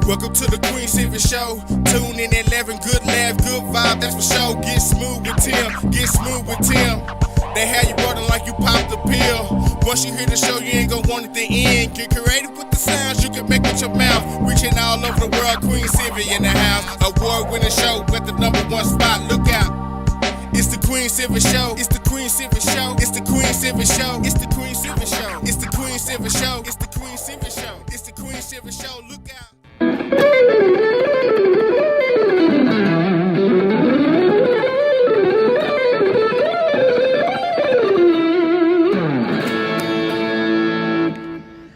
Welcome to the Queen Silvy Show. Tune in at 11, good laugh, good vibe, that's for sure. Get smooth with Tim, get smooth with Tim. They have you running like you popped the pill. Once you hear the show, you ain't gonna want it to end. Get creative with the sounds you can make with your mouth. Reaching all over the world, Queen Silvy in the house. Award-winning show, got the #1 spot, look out. It's the Queen Silvy Show. It's the Queen Silvy Show. It's the Queen Silvy Show. It's the Queen Silvy Show. It's the Queen Silvy Show. It's the Queen Silvy Show. It's the Queen Silvy Show. Look out.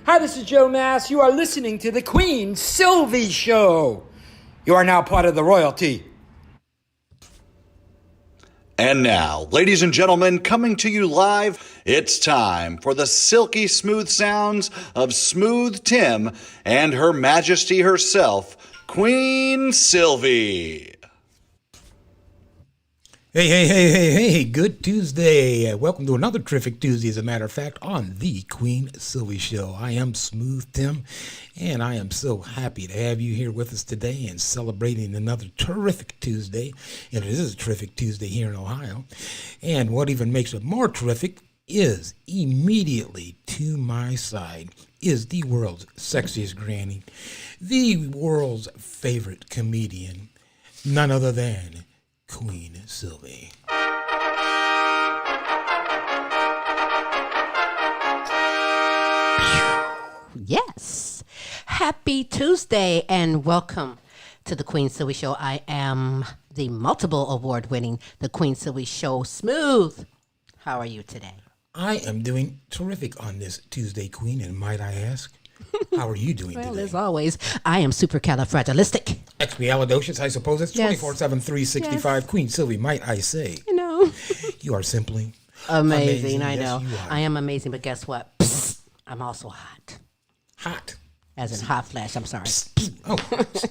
Hi, this is Joe Nass. You are listening to the Queen Silvy Show. You are now part of the royalty. And now, ladies and gentlemen, coming to you live, it's time for the silky smooth sounds of Smooth Tim and Her Majesty herself, Queen Silvy. Hey, good Tuesday. Welcome to another terrific Tuesday, as a matter of fact, on the Queen Silvy Show. I am Smooth Tim, and I am so happy to have you here with us today and celebrating another terrific Tuesday. And it is a terrific Tuesday here in Ohio. And what even makes it more terrific is immediately to my side is the world's sexiest granny, the world's favorite comedian, none other than Queen Silvy. Yes. Happy Tuesday and welcome to the Queen Silvy Show. I am the multiple award-winning The Queen Silvy Show Smooth. How are you today? I am doing terrific on this Tuesday, Queen, and might I ask, how are you doing Well, today? as always, I am supercalifragilistic. Expialidocious, I suppose. It's Yes. 24/7, 365. Yes. Queen Silvy, might I say, You know. you are simply Amazing, I Yes, know. you are. I am amazing, but guess what? Psst, I'm also hot. hot. As in hot flash, I'm sorry. Oh,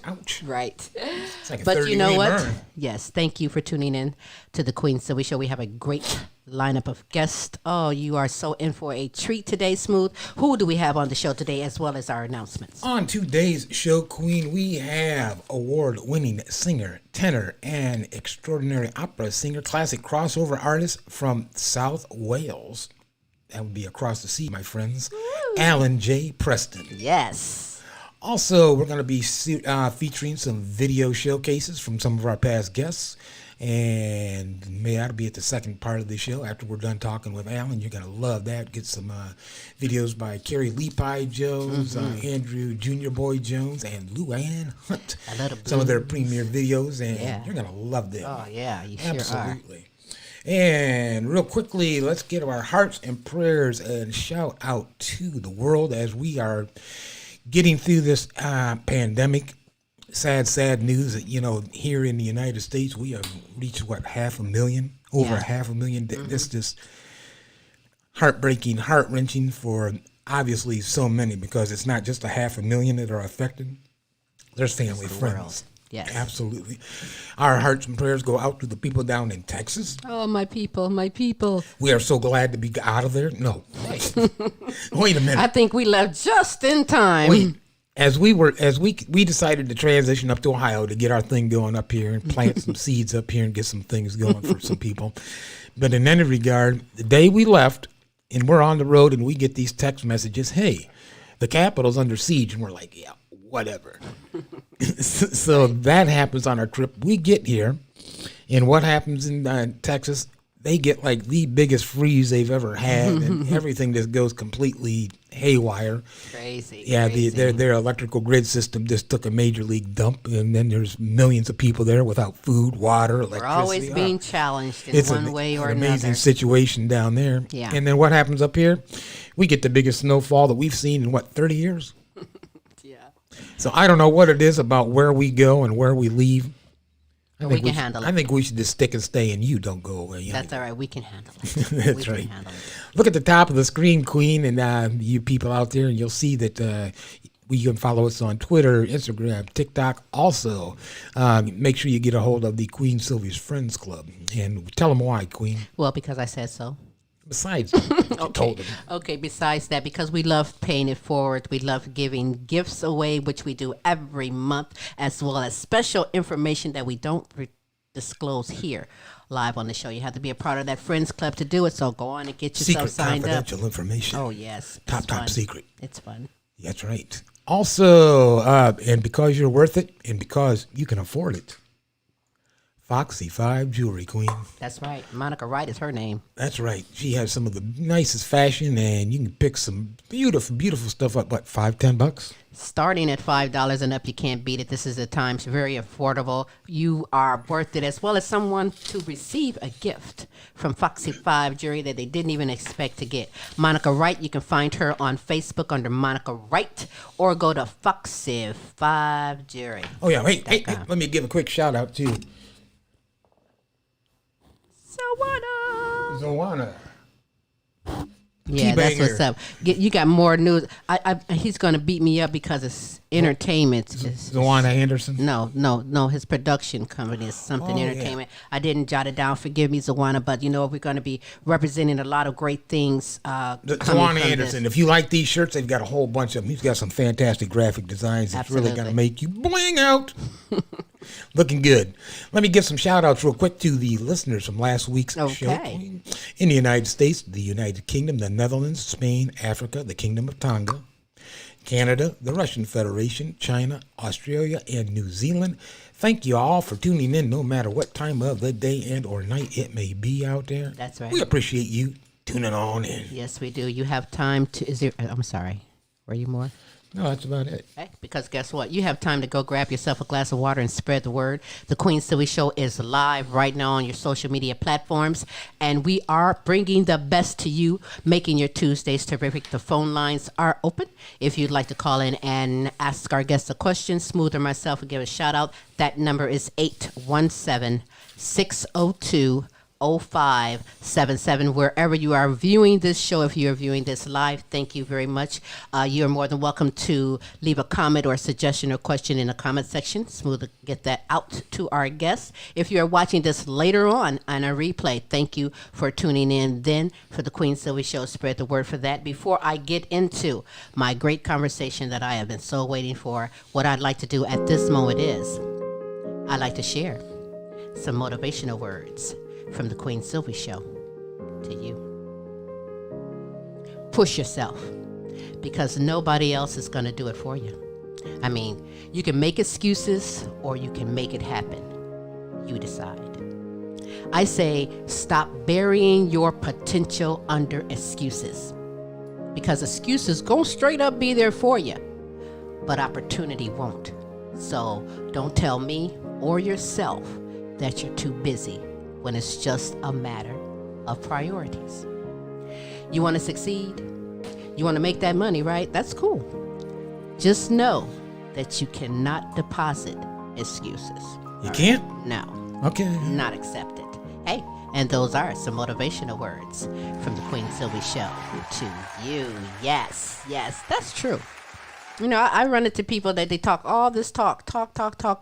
ouch. Right. It's like a But you know 30-degree what? burn. Yes, thank you for tuning in to the Queen Silvy Show. We have a great lineup of guests. Oh, you are so in for a treat today, Smooth. Who do we have on the show today, as well as our announcements? On today's show, Queen, we have award-winning singer, tenor, and extraordinary opera singer, classic crossover artist from South Wales. That would be across the sea, my friends. Alan J. Preston. Yes. Also, we're going to be featuring some video showcases from some of our past guests. And that'll be at the second part of the show. After we're done talking with Alan, you're going to love that. Get some videos by Carrie Leapi Jones, Andrew Junior Boy Jones, and Luann Hunt. Some of their premiere videos, and you're going to love them. Oh, yeah, you sure are. Absolutely. And real quickly, let's get our hearts and prayers and shout out to the world as we are getting through this pandemic. Sad news that, here in the United States, we have reached, over 500,000. This just heartbreaking, heart-wrenching for obviously so many, because it's not just 500,000 that are affected. There's family, friends. World. Yes. Absolutely. Our hearts and prayers go out to the people down in Texas. Oh, my people. We are so glad to be out of there. No. Wait a minute. I think we left just in time. Wait. As we decided to transition up to Ohio to get our thing going up here and plant some seeds up here and get some things going for some people. But in any regard, the day we left and we're on the road and we get these text messages, hey, the Capitol's under siege. And we're like, yeah, whatever. So that happens on our trip. We get here, and what happens in Texas, they get like the biggest freeze they've ever had, and everything just goes completely haywire. Crazy. Yeah, crazy. their electrical grid system just took a major league dump, and then there's millions of people there without food, water, electricity. We're always being challenged in one way or another. It's an amazing another. situation down there. Yeah. And then what happens up here? We get the biggest snowfall that we've seen in, 30 years? Yeah. So I don't know what it is about where we go and where we leave. We can handle it. I think we should just stick and stay, and you don't go away. That's all right. We can handle it. That's right. Look at the top of the screen, Queen, and you people out there, and you'll see that you can follow us on Twitter, Instagram, TikTok. Also, make sure you get a hold of the Queen Silvy's Friends Club, and tell them why, Queen. Well, because I said so. Besides, I told him. Okay, besides that, because we love paying it forward, we love giving gifts away, which we do every month, as well as special information that we don't disclose here live on the show. You have to be a part of that Friends Club to do it, so go on and get yourself Secret signed up. confidential information. Oh, yes. Top secret. It's fun. That's right. Also, and because you're worth it and because you can afford it, Foxy 5 Jewelry Queen. That's right. Monica Wright is her name. That's right. She has some of the nicest fashion, and you can pick some beautiful, beautiful stuff up. What, $5-10? Starting at $5 and up, you can't beat it. This is the time. It's very affordable. You are worth it, as well as someone to receive a gift from Foxy 5 Jewelry that they didn't even expect to get. Monica Wright, you can find her on Facebook under Monica Wright, or go to Foxy 5 Jewelry. Oh, yeah. Hey, let me give a quick shout out to Zoana. Yeah, that's what's up. You got more news. He's going to beat me up because it's entertainment. Zoana Anderson? No. His production company is something entertainment. Yeah. I didn't jot it down. Forgive me, Zoana, but we're going to be representing a lot of great things. Zoana Anderson. If you like these shirts, they've got a whole bunch of them. He's got some fantastic graphic designs. It's really going to make you bling out. Looking good. Let me give some shout outs real quick to the listeners from last week's show. In the United States, the United Kingdom, the Netherlands, Spain, Africa, the Kingdom of Tonga, Canada, the Russian Federation, China, Australia, and New Zealand. Thank you all for tuning in no matter what time of the day and or night it may be out there. That's right. We appreciate you tuning on in. Yes, we do. You have time to... I'm sorry. Were you more? No, that's about it. Okay, because guess what? You have time to go grab yourself a glass of water and spread the word. The Queen Silvy Show is live right now on your social media platforms, and we are bringing the best to you, making your Tuesdays terrific. The phone lines are open. If you'd like to call in and ask our guests a question, Smooth or myself will give a shout out. That number is 817-602-0577. Wherever you are viewing this show, if you're viewing this live, thank you very much. You're more than welcome to leave a comment or suggestion or question in the comment section. Smooth to get that out to our guests. If you're watching this later on a replay, thank you for tuning in then for the Queen Silvy Show. Spread the word for that. Before I get into my great conversation that I have been so waiting for, what I'd like to do at this moment is I'd like to share some motivational words from the Queen Silvy Show to you. Push yourself, because nobody else is going to do it for you. I mean, you can make excuses or you can make it happen. You decide. I say stop burying your potential under excuses, because excuses go straight up be there for you, but opportunity won't. So don't tell me or yourself that you're too busy when it's just a matter of priorities. You want to succeed? You want to make that money, right? That's cool. Just know that you cannot deposit excuses. You can't? No. Okay. Not accepted. Hey, and those are some motivational words from the Queen Silvy Show to you. Yes, that's true. I run into people that they talk all this talk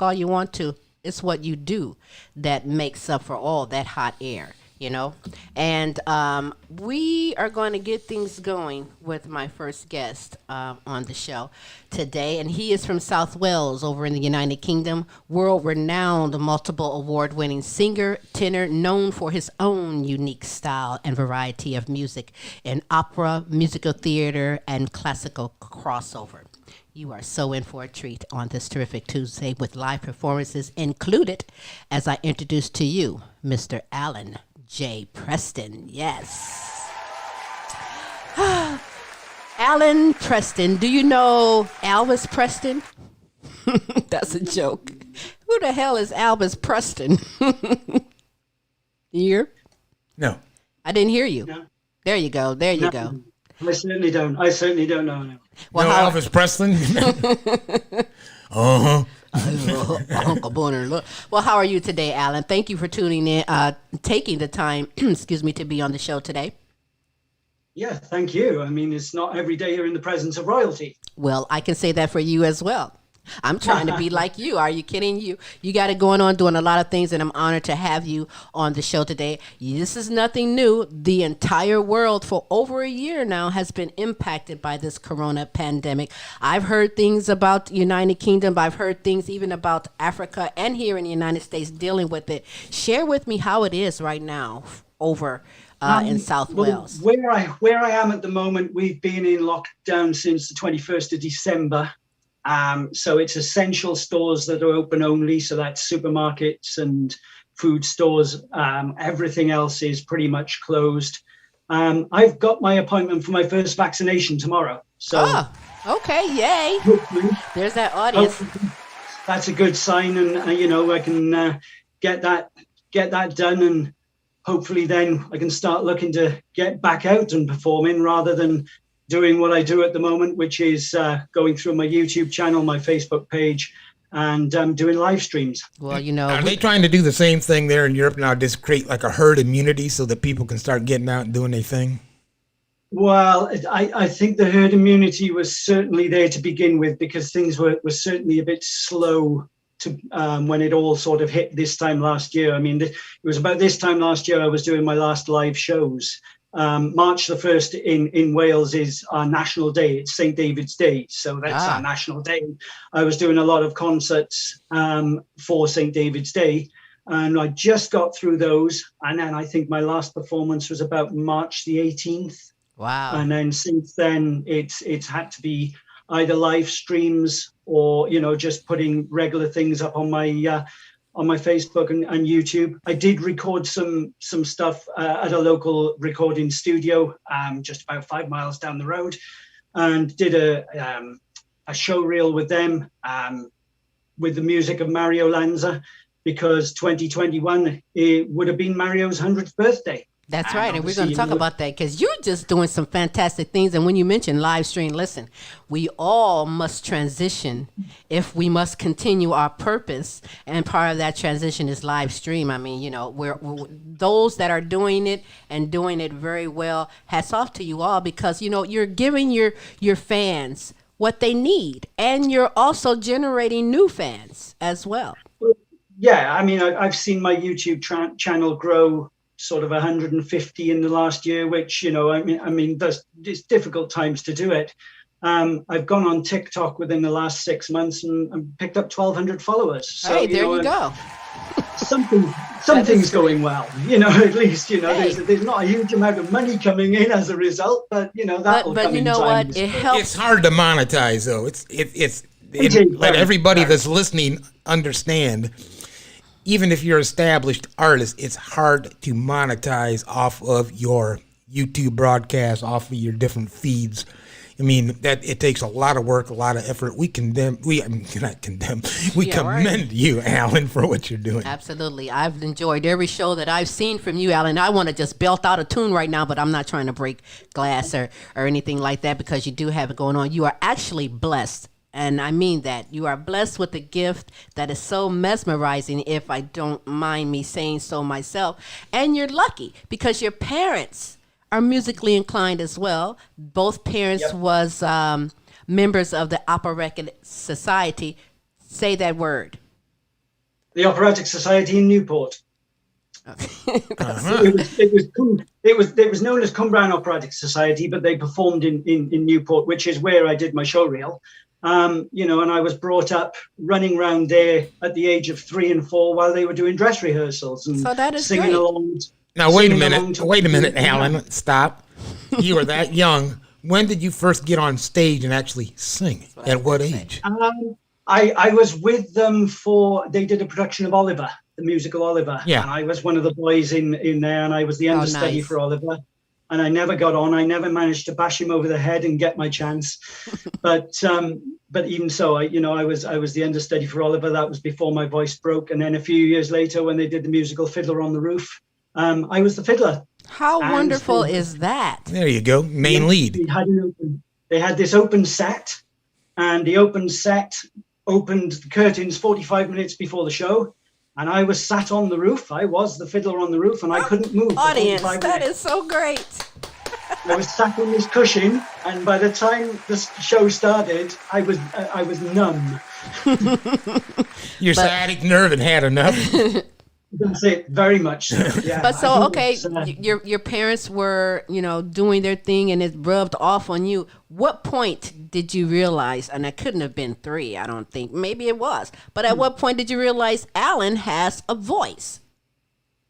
all you want to. It's what you do that makes up for all that hot air, And we are going to get things going with my first guest on the show today. And he is from South Wales over in the United Kingdom, world-renowned, multiple award-winning singer, tenor, known for his own unique style and variety of music in opera, musical theater, and classical crossover. You are so in for a treat on this terrific Tuesday with live performances included as I introduce to you Mr. Alan J. Preston. Yes. Alan Preston. Do you know Elvis Preston? That's a joke. Who the hell is Elvis Preston? You hear? No. I didn't hear you. No. There you go. Go. I certainly don't know. No. Well, no, Elvis Preston. Uncle Bonner. Well, how are you today, Alan? Thank you for tuning in, taking the time, to be on the show today. Yeah, thank you. I mean, it's not every day you're in the presence of royalty. Well, I can say that for you as well. I'm trying to be like you. Are you kidding? You got it going on, doing a lot of things, and I'm honored to have you on the show today. This is nothing new. The entire world for over a year now has been impacted by this corona pandemic. I've heard things about the United Kingdom. I've heard things even about Africa and here in the United States dealing with it. Share with me how it is right now over in South Wales. Where I am at the moment, we've been in lockdown since the 21st of December. So it's essential stores that are open only. So that's supermarkets and food stores. Everything else is pretty much closed. I've got my appointment for my first vaccination tomorrow. So okay, yay! There's that audience. That's a good sign, and I can get that done, and hopefully then I can start looking to get back out and performing rather than doing what I do at the moment, which is going through my YouTube channel, my Facebook page, and doing live streams. Well, are they trying to do the same thing there in Europe now, just create like a herd immunity so that people can start getting out and doing their thing? Well, I think the herd immunity was certainly there to begin with, because things were certainly a bit slow to when it all sort of hit this time last year. I mean, it was about this time last year I was doing my last live shows. March the 1st in Wales is our national day. It's St. David's Day. So that's our national day. I was doing a lot of concerts for St. David's Day. And I just got through those. And then I think my last performance was about March the 18th. Wow. And then since then, it's had to be either live streams or, just putting regular things up on my Facebook and YouTube. I did record some stuff at a local recording studio just about 5 miles down the road, and did a show reel with them with the music of Mario Lanza, because 2021 it would have been Mario's 100th birthday. That's right, and we're going to talk about that because you're just doing some fantastic things. And when you mention live stream, listen, we all must transition if we must continue our purpose, and part of that transition is live stream. I mean, we're those that are doing it and doing it very well. Hats off to you all, because you're giving your fans what they need, and you're also generating new fans as well. Yeah, I mean, I've seen my YouTube channel grow sort of 150 in the last year, which, it's difficult times to do it. I've gone on TikTok within the last 6 months and picked up 1,200 followers. So, hey, there you go. Something's going well, at least, there's not a huge amount of money coming in as a result, but, that will come in time. What? It helps. It's hard to monetize, though. Let everybody that's listening understand. Even if you're an established artist, it's hard to monetize off of your YouTube broadcast, off of your different feeds. I mean, that it takes a lot of work, a lot of effort. We commend you, Alan, for what you're doing. Absolutely. I've enjoyed every show that I've seen from you, Alan. I want to just belt out a tune right now, but I'm not trying to break glass or anything like that, because you do have it going on. You are actually blessed. And I mean that. You are blessed with a gift that is so mesmerizing, if I don't mind me saying so myself. And you're lucky because your parents are musically inclined as well. Both parents was members of the Operatic Society. Say that word. The Operatic Society in Newport. Uh-huh. It was known as Cumbrian Operatic Society, but they performed in Newport, which is where I did my show reel. And I was brought up running around there at the age of 3 and 4 while they were doing dress rehearsals and so that is singing great. along. Now, wait a minute, Alan, stop. You were that young. When did you first get on stage and actually sing? At what age? I was with them they did a production of Oliver, the musical Oliver. Yeah. And I was one of the boys in there, and I was the understudy nice. for Oliver. And I never got on. I never managed to bash him over the head and get my chance. But even so, I was the understudy for Oliver. That was before my voice broke. And then a few years later, when they did the musical Fiddler on the Roof, I was the fiddler. How wonderful is that? There you go. Main lead. They had this open set, and the open set opened the curtains 45 minutes before the show. And I was sat on the roof. I was the fiddler on the roof, and I couldn't move. Audience, that is so great. I was sat on this cushion, and by the time the show started, I was numb. Your sciatic nerve had enough. That's it, very much so. Yeah. But I so, think okay, it's, your parents were, doing their thing and it rubbed off on you. What point did you realize, and it couldn't have been 3, I don't think, maybe it was, but at what point did you realize Alan has a voice?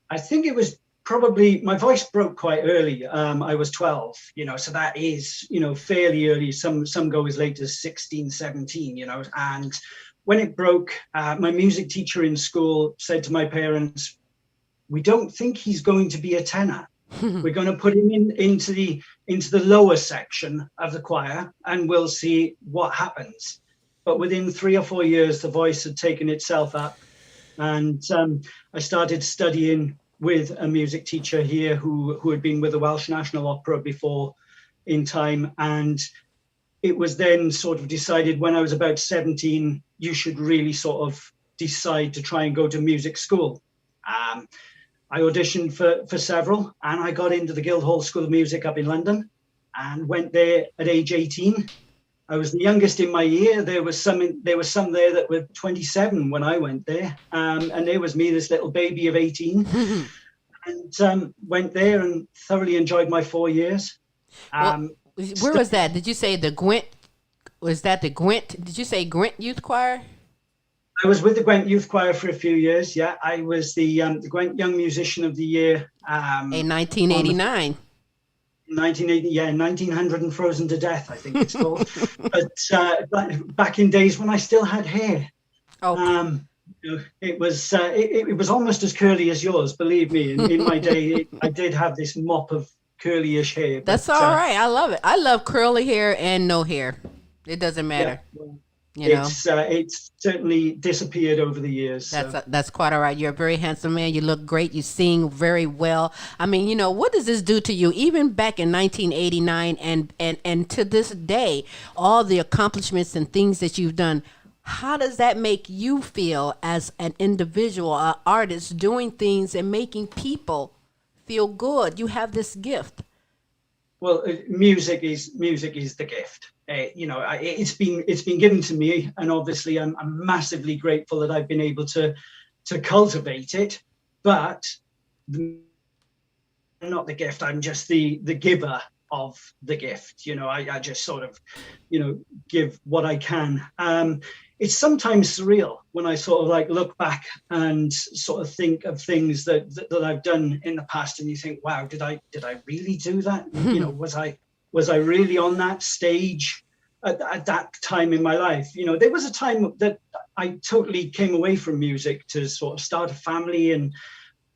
I think it was probably, my voice broke quite early. I was 12, so that is, fairly early. Some go as late as 16, 17, and when it broke, my music teacher in school said to my parents, "We don't think he's going to be a tenor. We're going to put him into the lower section of the choir, and we'll see what happens." But within 3 or 4 years, the voice had taken itself up, and I started studying with a music teacher here who had been with the Welsh National Opera before in time, and it was then sort of decided when I was about 17, you should really sort of decide to try and go to music school. I auditioned for several, and I got into the Guildhall School of Music up in London and went there at age 18. I was the youngest in my year. There was some there that were 27 when I went there. And there was me, this little baby of 18, and went there and thoroughly enjoyed my 4 years. Where was that? Did you say the Gwent? Was that the Gwent? Did you say Gwent Youth Choir? I was with the Gwent Youth Choir for a few years. Yeah, I was the Gwent Young Musician of the Year. In 1989. 1980, yeah, 1900 and Frozen to Death, I think it's called. But back in days when I still had hair. Oh. It was almost as curly as yours, believe me. In my day, I did have this mop of curly-ish hair. That's all right. I love it. I love curly hair and no hair. It doesn't matter. Yeah, well, it's certainly disappeared over the years. That's quite all right. You're a very handsome man. You look great. You sing very well. I mean, what does this do to you? Even back in 1989 and to this day, all the accomplishments and things that you've done, how does that make you feel as an individual, an artist, doing things and making people feel good? You have this gift. Well, music is the gift. It's been given to me, and obviously I'm massively grateful that I've been able to cultivate it. But I'm not the gift. I'm just the giver of the gift. I just sort of, give what I can. It's sometimes surreal when I sort of like look back and sort of think of things that I've done in the past, and you think, wow, did I really do that? Was I really on that stage at that time in my life? There was a time that I totally came away from music to sort of start a family, and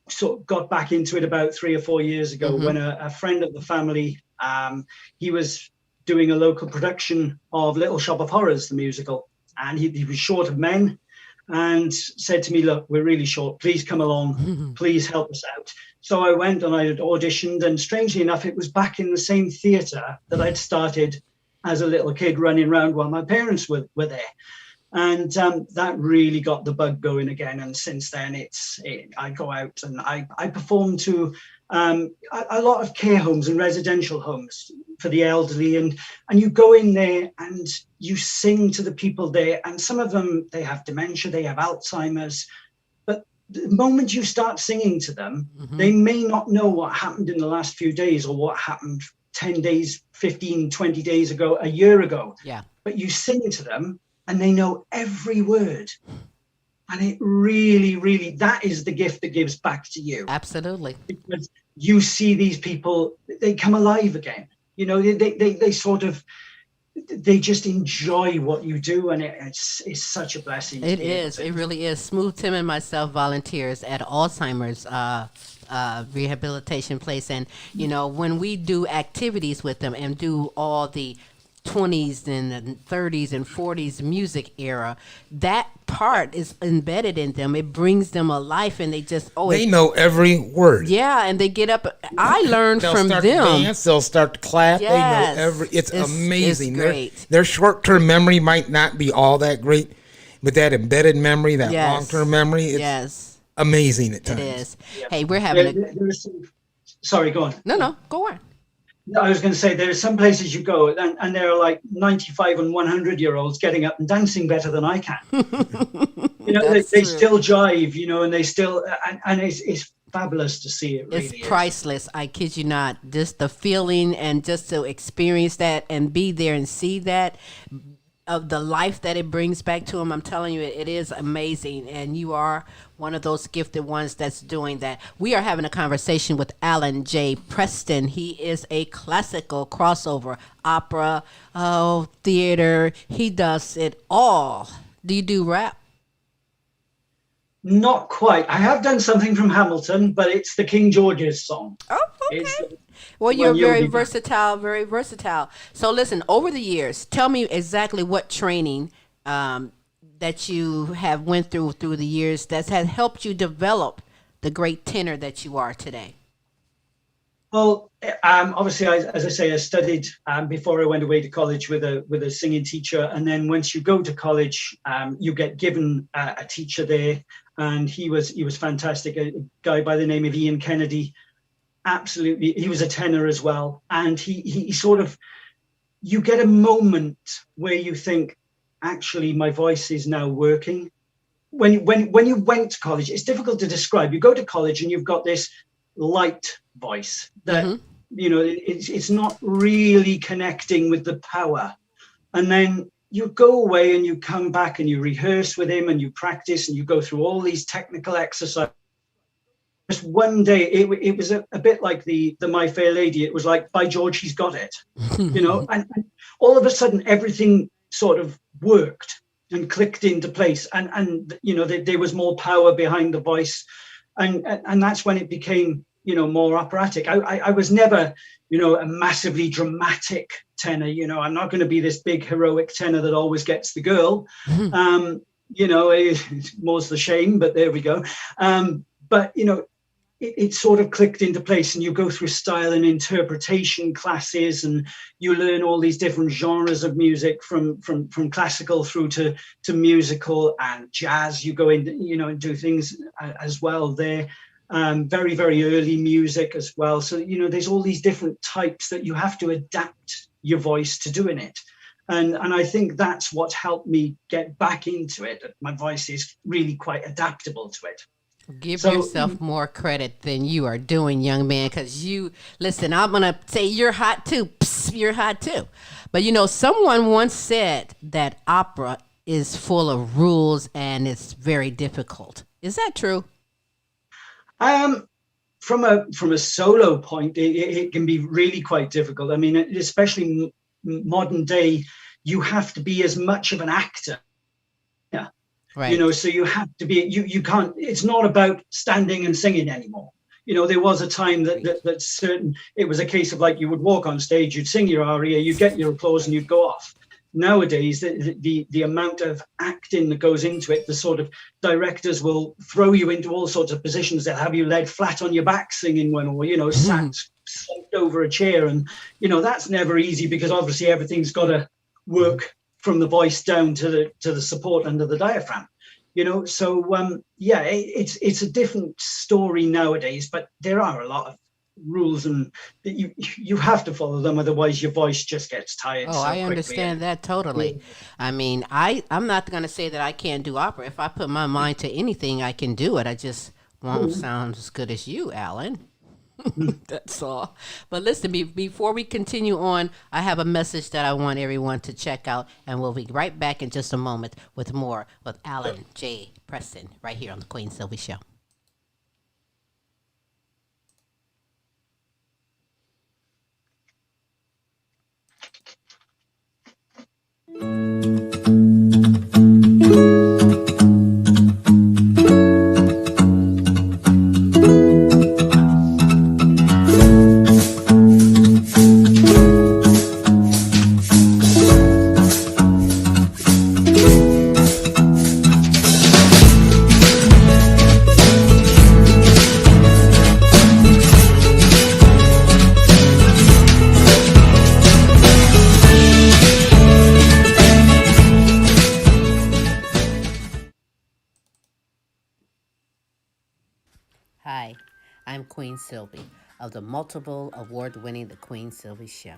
sort of got back into it about 3 or 4 years ago when a friend of the family, he was doing a local production of Little Shop of Horrors, the musical. And he was short of men and said to me, "Look, we're really short. Please come along. Please help us out." So I went and I auditioned. And strangely enough, it was back in the same theatre that I'd started as a little kid running around while my parents were there. And that really got the bug going again. And since then, I go out and I perform to a lot of care homes and residential homes for the elderly, and you go in there and you sing to the people there, and some of them, they have dementia, they have Alzheimer's, but the moment you start singing to them, they may not know what happened in the last few days or what happened 10 days, 15, 20 days ago, a year ago. Yeah. But you sing to them and they know every word. And it really, really, that is the gift that gives back to you. Absolutely. Because you see these people, they come alive again. They sort of, they just enjoy what you do, and it's such a blessing. It is. It really is. Smooth Tim and myself volunteers at Alzheimer's rehabilitation place, and when we do activities with them and do all the 20s and 30s and 40s music era, that part is embedded in them. It brings them a life, and they just they know every word. Yeah, and they get up. I learned from them. They'll start to dance. They'll start to clap. Yes. They know it's amazing. It's great. Their short-term memory might not be all that great, but that embedded memory, that long-term memory, it's amazing at times. It is. Yeah. Hey, we're having sorry, go on. No, go on. I was going to say there are some places you go and there are like 95 and 100-year-olds getting up and dancing better than I can. That's They true. still jive, and they still, and it's fabulous to see. It It's really is. priceless. I kid you not. Just the feeling and just to experience that and be there and see that of the life that it brings back to them. I'm telling you, it is amazing. And you are one of those gifted ones that's doing that. We are having a conversation with Alan J. Preston. He is a classical crossover opera, theater. He does it all. Do you do rap? Not quite. I have done something from Hamilton, but it's the King George's song. Oh, It's okay. Well, the you're one you'll very be. versatile, very versatile. So, listen, over the years, tell me exactly what training that you have went through the years that has helped you develop the great tenor that you are today. Well, obviously, as I say, I studied before I went away to college with a singing teacher, and then once you go to college, you get given a teacher there, and he was fantastic. A guy by the name of Ian Kennedy. Absolutely, he was a tenor as well, and he sort of, you get a moment where you think, actually, my voice is now working. When you went to college, it's difficult to describe. You go to college and you've got this light voice that it's not really connecting with the power, and then you go away and you come back and you rehearse with him and you practice and you go through all these technical exercises. Just one day, it was a bit like the My Fair Lady. It was like, by George, he's got it, and all of a sudden everything sort of worked and clicked into place, and there was more power behind the voice, and that's when it became more operatic. I was never a massively dramatic tenor. I'm not going to be this big heroic tenor that always gets the girl. More's the shame, but there we go. But it sort of clicked into place, and you go through style and interpretation classes, and you learn all these different genres of music from classical through to musical and jazz. You go in, and do things as well there. Very, very early music as well. So, there's all these different types that you have to adapt your voice to doing it. And I think that's what helped me get back into it. My voice is really quite adaptable to it. Give yourself more credit than you are doing, young man, because listen, I'm going to say you're hot too. Psst, you're hot too. But someone once said that opera is full of rules and it's very difficult. Is that true? From a solo point, it can be really quite difficult. I mean, especially modern day, you have to be as much of an actor. Yeah. Right. So you have to be, you can't, it's not about standing and singing anymore. There was a time that certain, it was a case of like, you would walk on stage, you'd sing your aria, you'd get your applause and you'd go off. Nowadays, the amount of acting that goes into it, the sort of directors will throw you into all sorts of positions that have you laid flat on your back singing one, or, sat slumped over a chair. And, that's never easy because obviously everything's got to work from the voice down to the support under the diaphragm. So it's a different story nowadays, but there are a lot of rules and you have to follow them, otherwise your voice just gets tired. Oh, I understand that totally. I mean, I'm not going to say that I can't do opera. If I put my mind to anything, I can do it. I just won't sound as good as you, Alan. That's all. But listen, before we continue on, I have a message that I want everyone to check out, and we'll be right back in just a moment with more with Alan J. Preston right here on the Queen Silvy Show. Hi, I'm Queen Silvy. of the multiple award-winning The Queen Silvy Show.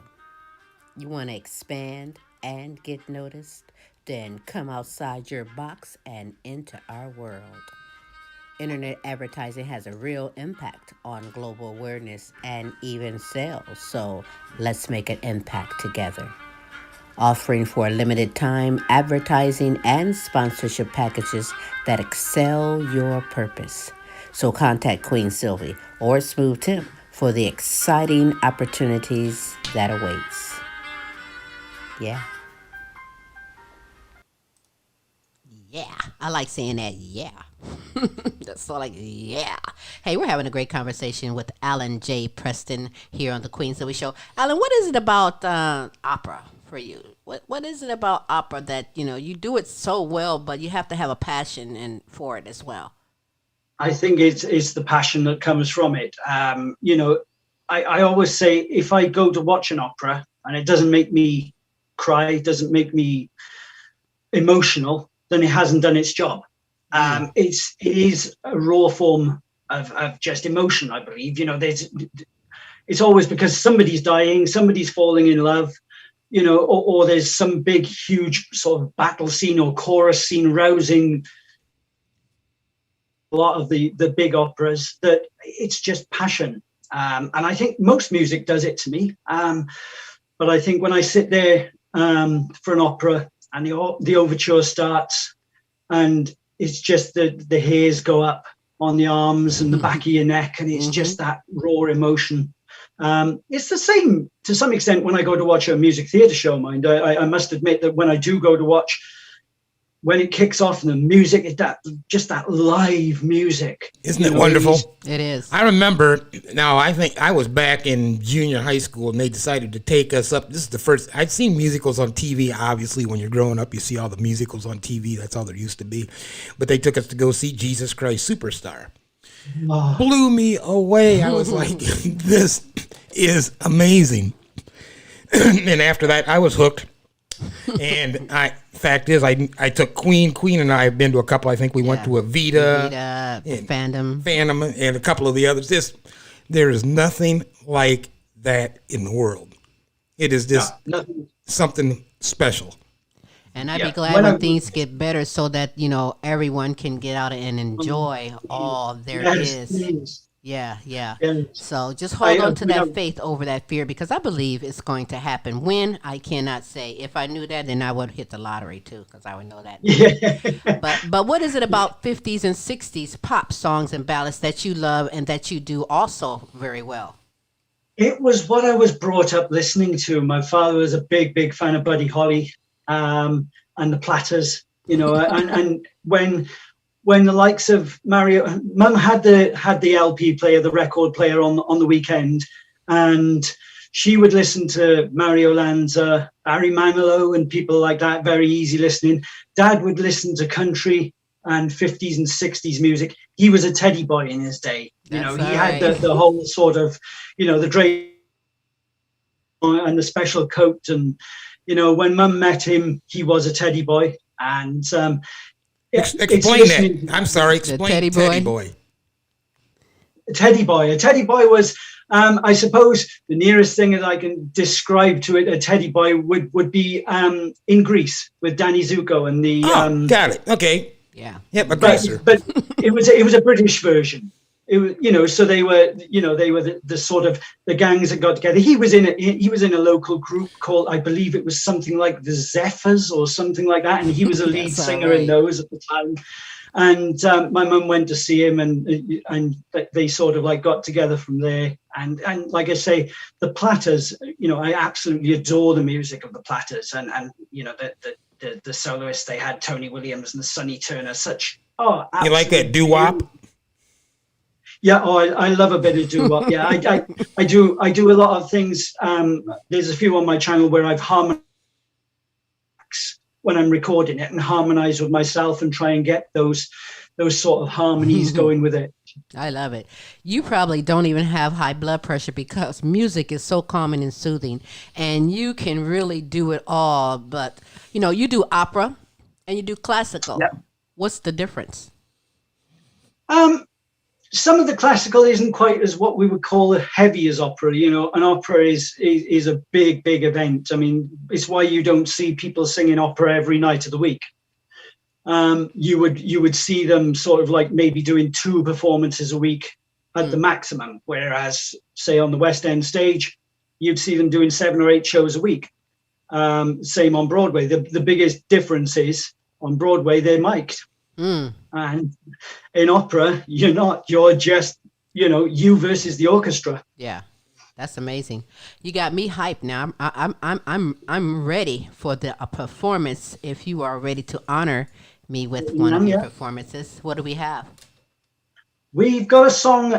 You want to expand and get noticed? Then come outside your box and into our world. Internet advertising has a real impact on global awareness and even sales, so let's make an impact together. Offering for a limited time advertising and sponsorship packages that excel your purpose. So contact Queen Silvy or Smooth Tim for the exciting opportunities that awaits. Yeah. Yeah. I like saying that. Yeah. That's so like, yeah. Hey, we're having a great conversation with Alan J. Preston here on the Queen Silvy Show. Alan, what is it about opera for you? What is it about opera that, you do it so well, but you have to have a passion for it as well? I think it's the passion that comes from it. I always say if I go to watch an opera and it doesn't make me cry, doesn't make me emotional, then it hasn't done its job. It is a raw form of just emotion, I believe. It's always because somebody's dying, somebody's falling in love, or there's some big, huge sort of battle scene or chorus scene rousing. A lot of the big operas, that it's just passion. And I think most music does it to me. But I think when I sit there for an opera and the overture starts and it's just the hairs go up on the arms and the back of your neck, and it's just that raw emotion. It's the same to some extent when I go to watch a music theatre show, mind. I must admit that when I do go to watch, when it kicks off and the music, that live music. Isn't it wonderful? It is. I remember, now I think I was back in junior high school and they decided to take us up. This is the first, I'd seen musicals on TV. Obviously, when you're growing up, you see all the musicals on TV. That's all there used to be. But they took us to go see Jesus Christ Superstar. Oh. Blew me away. I was like, this is amazing. And after that, I was hooked. And fact is, I took Queen and I have been to a couple. I think we went to Evita, Phantom, and a couple of the others. There is nothing like that in the world. It is just something special. And I'd be glad when things get better so that, everyone can get out and enjoy all there is. Please. Yeah. Yes. So just hold on to that faith over that fear, because I believe it's going to happen. When, I cannot say. If I knew that, then I would hit the lottery too, because I would know that. Yeah. But what is it about 50s and 60s pop songs and ballads that you love and that you do also very well? It was what I was brought up listening to. My father was a big, big fan of Buddy Holly and the Platters, and when the likes of Mario, Mum had the LP player, the record player on the weekend, and she would listen to Mario Lanza, Barry Manilow, and people like that, very easy listening. Dad would listen to country and 50s and 60s music. He was a teddy boy in his day. He had the whole sort of, the drape and the special coat. And, when Mum met him, he was a teddy boy. And explain that. I'm sorry. Explain Teddy Boy. A Teddy Boy was, I suppose, the nearest thing that I can describe to it. A Teddy Boy would be in Greece with Danny Zuko and the. Got it. Okay. Yeah. Yep. Aggressor. But it was a British version. It was, so they were the sort of the gangs that got together. He was in a local group called, I believe it was something like the Zephyrs or something like that, and he was a lead singer in those at the time. And my mum went to see him, and they sort of like got together from there. And like I say, the Platters, I absolutely adore the music of the Platters, and the soloists they had, Tony Williams and Sonny Turner, you like that doo-wop? Yeah, I love a bit of doo-wop. Yeah, I do a lot of things. There's a few on my channel where I've harmonized when I'm recording it and harmonize with myself and try and get those sort of harmonies going with it. I love it. You probably don't even have high blood pressure because music is so calming and soothing, and you can really do it all. But, you do opera and you do classical. Yep. What's the difference? some of the classical isn't quite as what we would call a heavy as opera. You know, an opera is a big event. I mean, it's why you don't see people singing opera every night of the week. You would see them sort of like maybe doing 2 performances a week at the maximum, whereas say on the West End stage, you'd see them doing 7 or 8 shows a week. Same on Broadway. The biggest difference is on Broadway they're mic'd, and in opera you're not. You're just, you know, you versus the orchestra. Yeah, that's amazing. You got me hyped now. I'm ready for the performance. If you are ready to honor me with one of your performances, what do we have? We've got a song,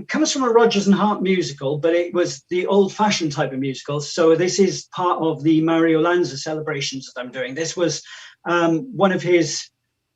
comes from a Rodgers and Hart musical, but it was the old-fashioned type of musical. So this is part of the Mario Lanza celebrations that I'm doing. This was one of his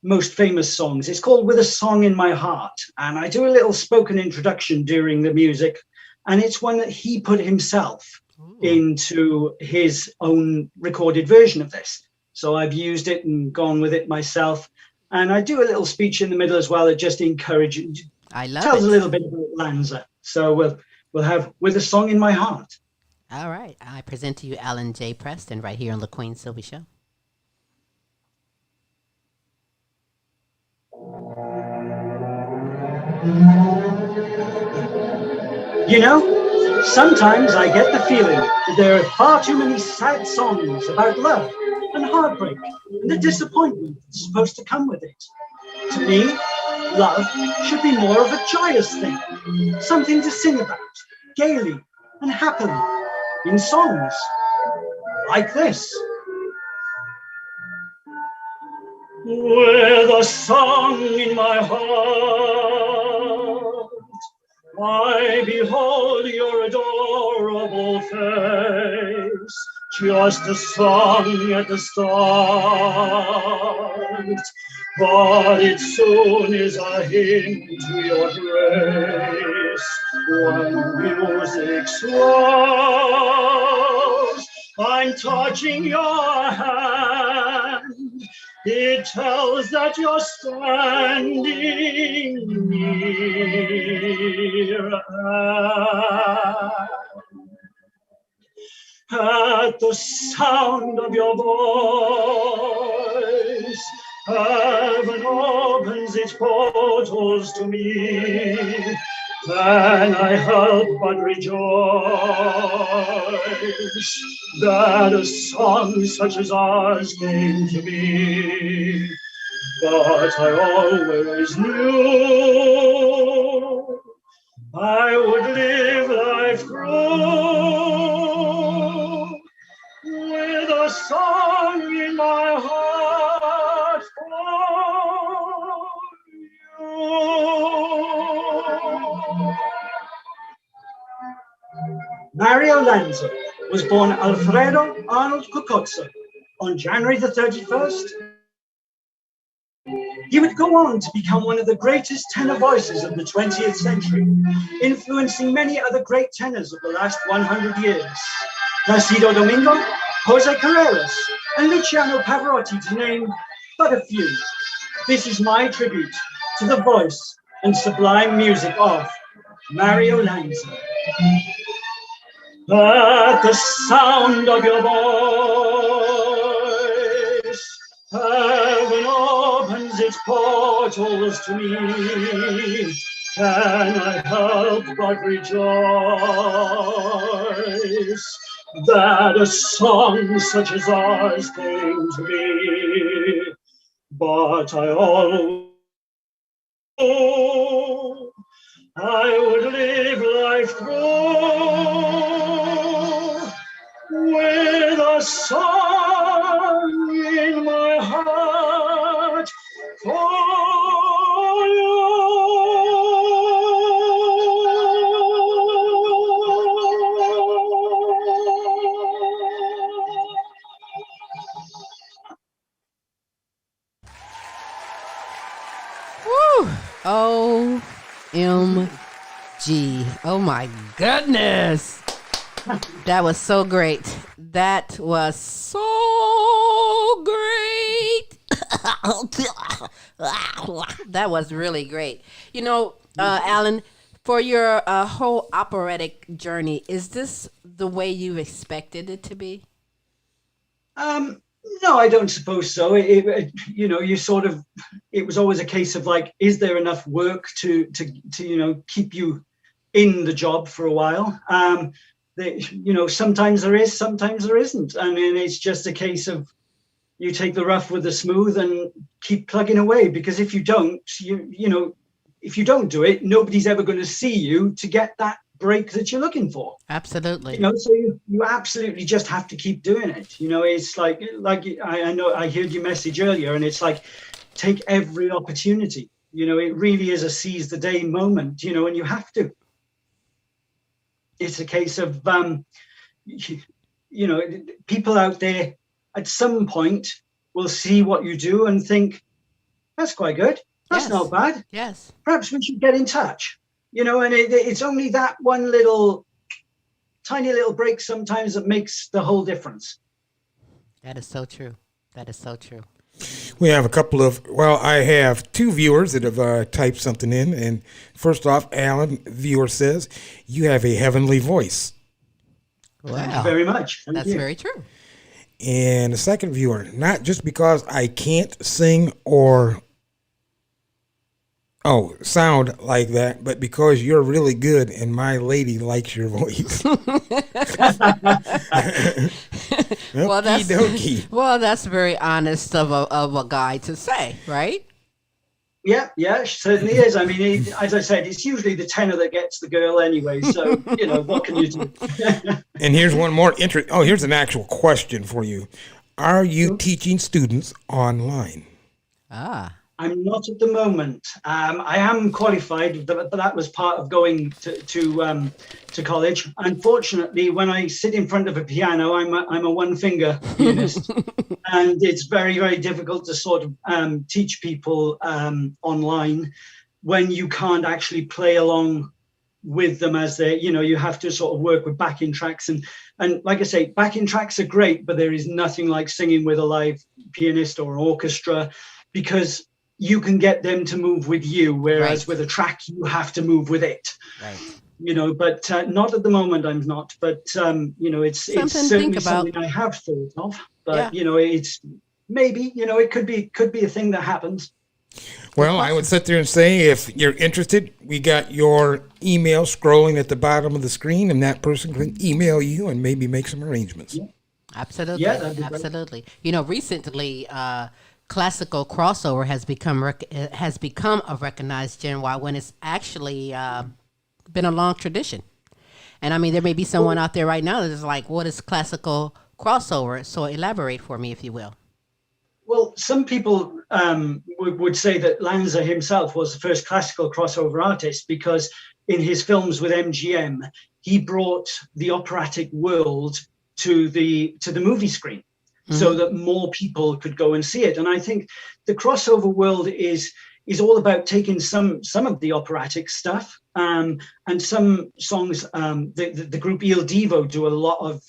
most famous songs. It's called With a Song in My Heart. And I do a little spoken introduction during the music. And it's one that he put himself into his own recorded version of this. So I've used it and gone with it myself. And I do a little speech in the middle as well that just encourages, tells a little bit about Lanza. So we'll have With a Song in My Heart. All right. I present to you Alan J. Preston right here on the Queen Silvy Show. You know, sometimes I get the feeling that there are far too many sad songs about love and heartbreak and the disappointment that's supposed to come with it. To me, love should be more of a joyous thing, something to sing about, gaily and happily, in songs like this. With a song in my heart, I behold your adorable face, just a song at the start, but it soon is a hint to your grace. When music swells, I'm touching your hand. It tells that you're standing near. At the sound of your voice, heaven opens its portals to me. Can I help but rejoice that a song such as ours came to be? But I always knew I would live life through with a song in my heart for you. Mario Lanza was born Alfredo Arnold Cucozza on January the 31st. He would go on to become one of the greatest tenor voices of the 20th century, influencing many other great tenors of the last 100 years. Placido Domingo, Jose Carreras, and Luciano Pavarotti, to name but a few. This is my tribute to the voice and sublime music of Mario Lanza. At the sound of your voice, heaven opens its portals to me. Can I help but rejoice that a song such as ours came to me? But I always knew I would live life through with a song in my heart for you. Woo! OMG. Oh my goodness. That was so great. That was so great. That was really great. Alan, for your whole operatic journey, is this the way you expected it to be? No, I don't suppose so. You sort of, it was always a case of like, is there enough work to keep you in the job for a while? Sometimes there is, sometimes there isn't. I mean, it's just a case of you take the rough with the smooth and keep plugging away, because if you don't, if you don't do it, nobody's ever going to see you to get that break that you're looking for. Absolutely. So you absolutely just have to keep doing it. It's like I know I heard your message earlier, and it's like, take every opportunity. It really is a seize the day moment, and you have to. It's a case of people out there at some point will see what you do and think, that's quite good. That's not bad. Yes. Perhaps we should get in touch. And it's only that one tiny little break sometimes that makes the whole difference. That is so true. That is so true. We have I have two viewers that have typed something in. And first off, Alan, viewer says, you have a heavenly voice. Wow. Thank you very much. Thank That's you. very true. And the second viewer, not just because I can't sing or sound like that, but because you're really good and my lady likes your voice. That's very honest of a guy to say, right? Yeah, it certainly is. I mean, as I said, it's usually the tenor that gets the girl anyway. So, what can you do? And here's one more here's an actual question for you. Are you teaching students online? I'm not at the moment. I am qualified, but that was part of going to college. Unfortunately, when I sit in front of a piano, I'm a one-finger pianist, and it's very, very difficult to sort of teach people online when you can't actually play along with them as they, you have to sort of work with backing tracks, and like I say, backing tracks are great, but there is nothing like singing with a live pianist or orchestra, because you can get them to move with you, whereas with a track, you have to move with it. Right. But not at the moment, I'm not. But, it's certainly something I have thought of. But, it's maybe, it could be a thing that happens. Well, I would sit there and say, if you're interested, we got your email scrolling at the bottom of the screen, and that person can email you and maybe make some arrangements. Yeah. Absolutely. Yeah, that'd be absolutely. Great. Recently, classical crossover has become a recognized genre when it's actually been a long tradition. And I mean, there may be someone out there right now that's like, what is classical crossover? So elaborate for me, if you will. Well, some people would say that Lanza himself was the first classical crossover artist, because in his films with MGM, he brought the operatic world to the movie screen. So that more people could go and see it. And I think the crossover world is all about taking some of the operatic stuff, and some songs. The group Il Divo do a lot of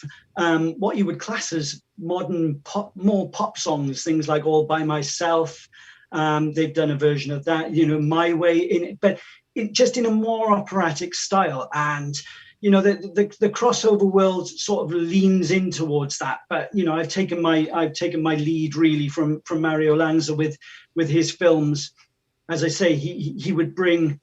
what you would class as modern pop, more pop songs, things like All by Myself. They've done a version of that, My Way in it, but just in a more operatic style. And the crossover world sort of leans in towards that, but I've taken my lead really from Mario Lanza with his films. As I say, he would bring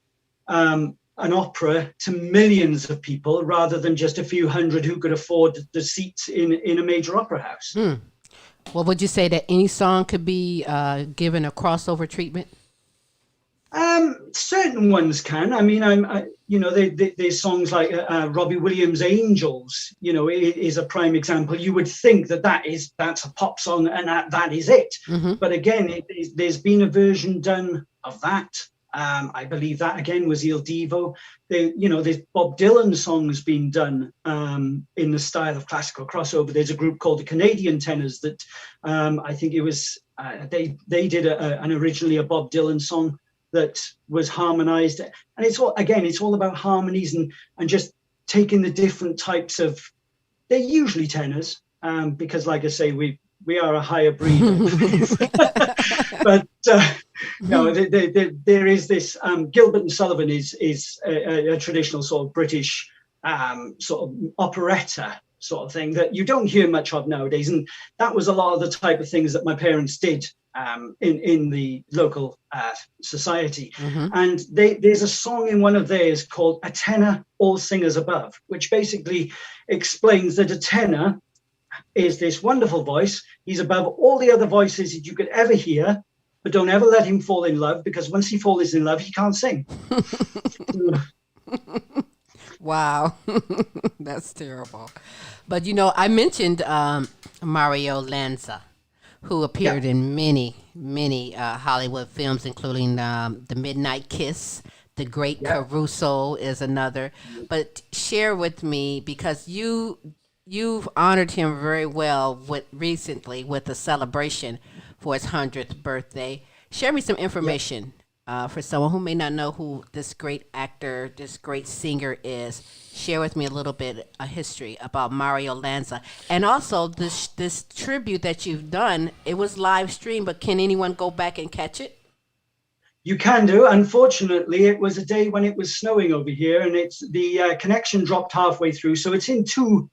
an opera to millions of people rather than just a few hundred who could afford the seats in a major opera house. Well, would you say that any song could be given a crossover treatment? Certain ones can. I mean, there's songs like Robbie Williams' "Angels." Is a prime example. You would think that's a pop song and that is it. Mm-hmm. But again, there's been a version done of that. I believe that again was Il Divo. There's Bob Dylan songs being done in the style of classical crossover. There's a group called the Canadian Tenors that I think it was they did an originally a Bob Dylan song that was harmonized, and it's all about harmonies and just taking the different types of. They're usually tenors, because, like I say, we are a higher breed, but No, there is this Gilbert and Sullivan is a traditional sort of British sort of operetta sort of thing that you don't hear much of nowadays, and that was a lot of the type of things that my parents did in the local society. And there's a song in one of theirs called "A Tenor, All Singers Above," which basically explains that a tenor is this wonderful voice. He's above all the other voices that you could ever hear, but don't ever let him fall in love, because once he falls in love, he can't sing. Wow, that's terrible. But you know, I mentioned Mario Lanza, who appeared in many Hollywood films, including The Midnight Kiss. The Great Caruso is another. But share with me, because you've honored him very well recently with a celebration for his 100th birthday. Share me some information for someone who may not know who this great actor, this great singer is. Share with me a little bit a history about Mario Lanza, and also this tribute that you've done. It was live streamed, but can anyone go back and catch it? You can do. Unfortunately, it was a day when it was snowing over here, and it's the connection dropped halfway through. So it's in two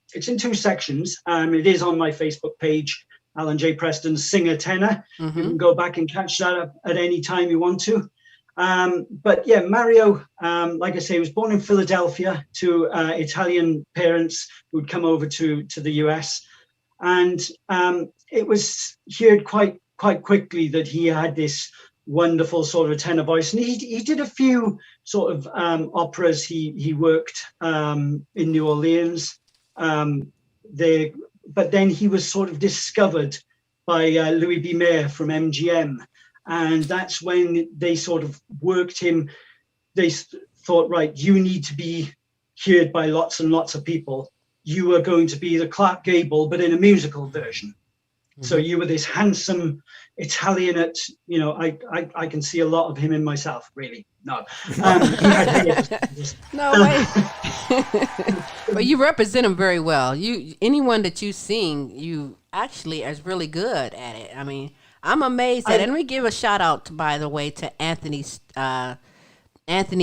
sections. It is on my Facebook page, Alan J. Preston, singer tenor. You can go back and catch that up at any time you want to. But yeah, Mario, like I say, was born in Philadelphia to Italian parents who'd come over to the US, and it was heard quite quickly that he had this wonderful sort of tenor voice, and he did a few sort of operas. He worked in New Orleans. But then he was sort of discovered by Louis B. Mayer from MGM, and that's when they sort of worked him. They thought, right, you need to be heard by lots and lots of people. You are going to be the Clark Gable, but in a musical version. So you were this handsome Italian I can see a lot of him in myself, really. No. No way. But you represent him very well. Anyone that you sing, you actually is really good at it. I mean, I'm amazed at it. And we give a shout out, by the way, to Anthony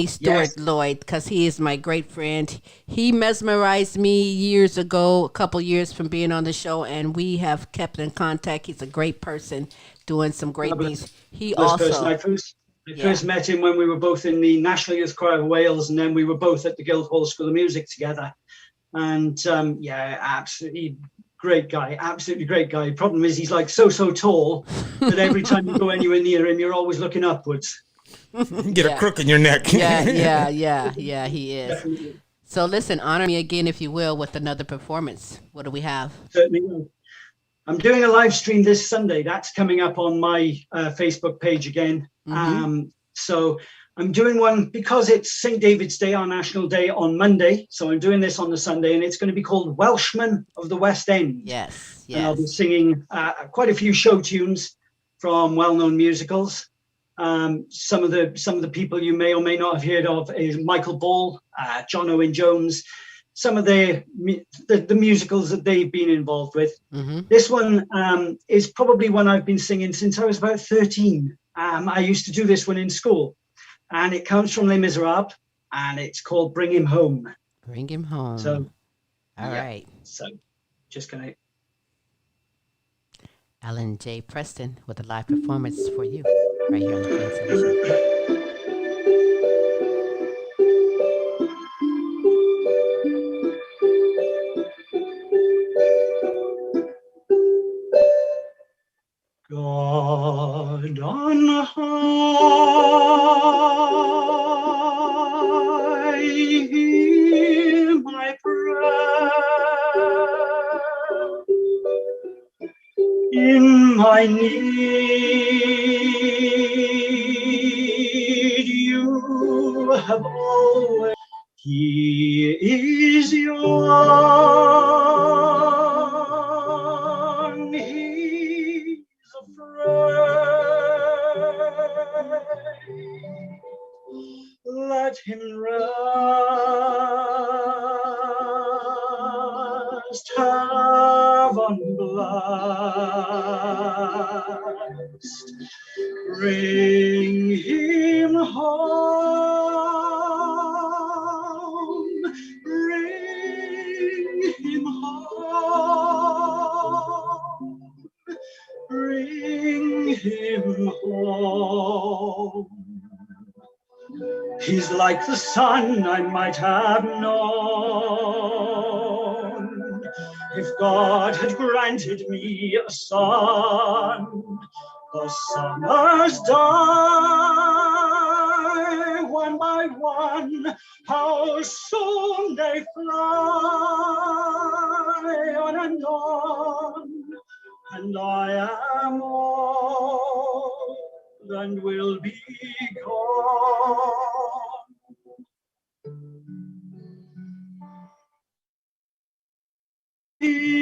Stewart Lloyd, because he is my great friend. He mesmerized me years ago, a couple years from being on the show, and we have kept in contact. He's a great person doing some great things. He also... I first met him when we were both in the National Youth Choir of Wales, and then we were both at the Guildhall School of Music together. And absolutely great guy, absolutely great guy. Problem is he's like so tall that every time you go anywhere near him, you're always looking upwards. Get a crook in your neck. Yeah, he is. Definitely. So listen, honor me again, if you will, with another performance. What do we have? Certainly will. I'm doing a live stream this Sunday. That's coming up on my Facebook page again. So I'm doing one because it's St. David's Day, our national day, on Monday. So I'm doing this on the Sunday, and it's going to be called Welshman of the West End. Yes. And I'll be singing quite a few show tunes from well-known musicals. Some of the people you may or may not have heard of is Michael Ball, John Owen Jones, some of the musicals that they've been involved with. This one is probably one I've been singing since I was about 13. I used to do this one in school, and it comes from Les Miserables, and it's called Bring Him Home. Bring Him Home. So, all right. So, just gonna... Alan J. Preston with a live performance for you right here on the Queen Silvy Show. God on high, hear my prayer. In my need, you have always. He is young, he's afraid. Let him rest, heaven blessed. Bring him home, bring him home, bring him home. He's like the son I might have known if God had granted me a son. The summers die one by one, how soon they fly on and on, and I am old and will be gone. Peace,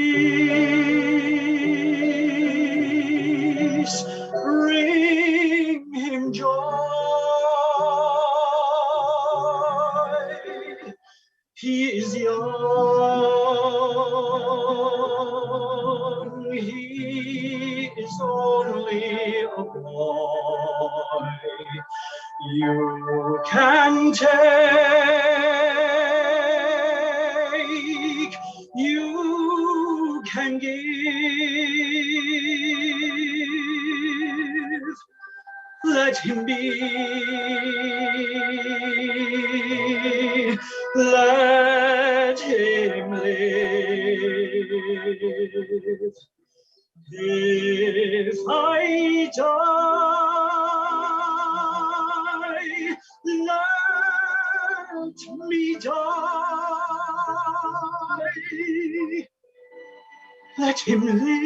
bring him joy. He is young, he is only a boy. You can take, you can give. Let him be, let him live. If I die, let me die. Let him live.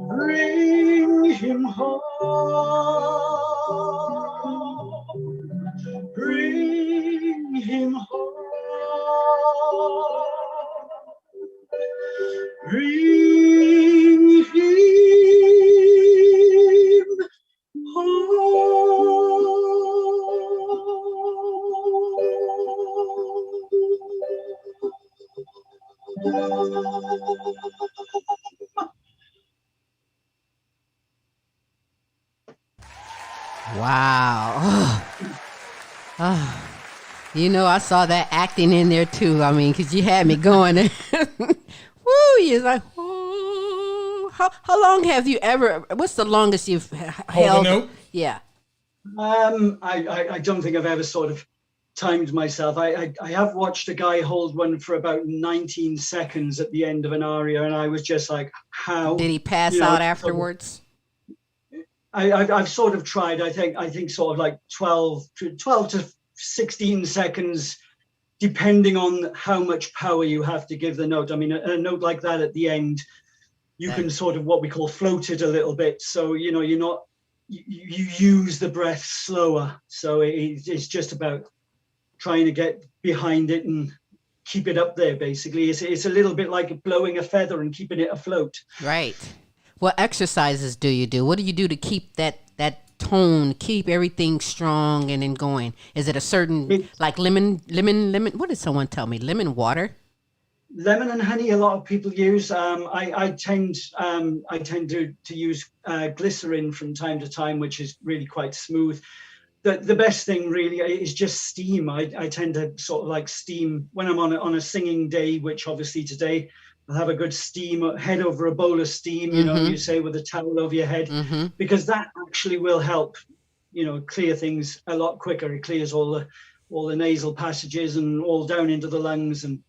Bring him home. Bring him home. Bring him home. Wow. Oh, you know, I saw that acting in there too. I mean, because you had me going. Woo, you're like, whoo. How long have you ever, what's the longest you've held? a note? Yeah. I don't think I've ever sort of timed myself. I have watched a guy hold one for about 19 seconds at the end of an aria, and I was just like, how? Did he pass out afterwards? I've sort of tried. I think sort of like 12 to 16 seconds, depending on how much power you have to give the note. I mean, a note like that at the end, you can sort of what we call float it a little bit. So, you know, you use the breath slower. So it's just about trying to get behind it and keep it up there, basically. It's a little bit like blowing a feather and keeping it afloat. Right. What exercises do you do? What do you do to keep that tone, keep everything strong and then going? Is it a certain, like lemon, what did someone tell me? Lemon water? Lemon and honey, a lot of people use. I tend to use glycerin from time to time, which is really quite smooth. The best thing really is just steam. I tend to sort of like steam when I'm on a singing day, which obviously today I'll have a good steam, head over a bowl of steam, you know, you say, with a towel over your head, because that actually will help, you know, clear things a lot quicker. It clears all the nasal passages and all down into the lungs, and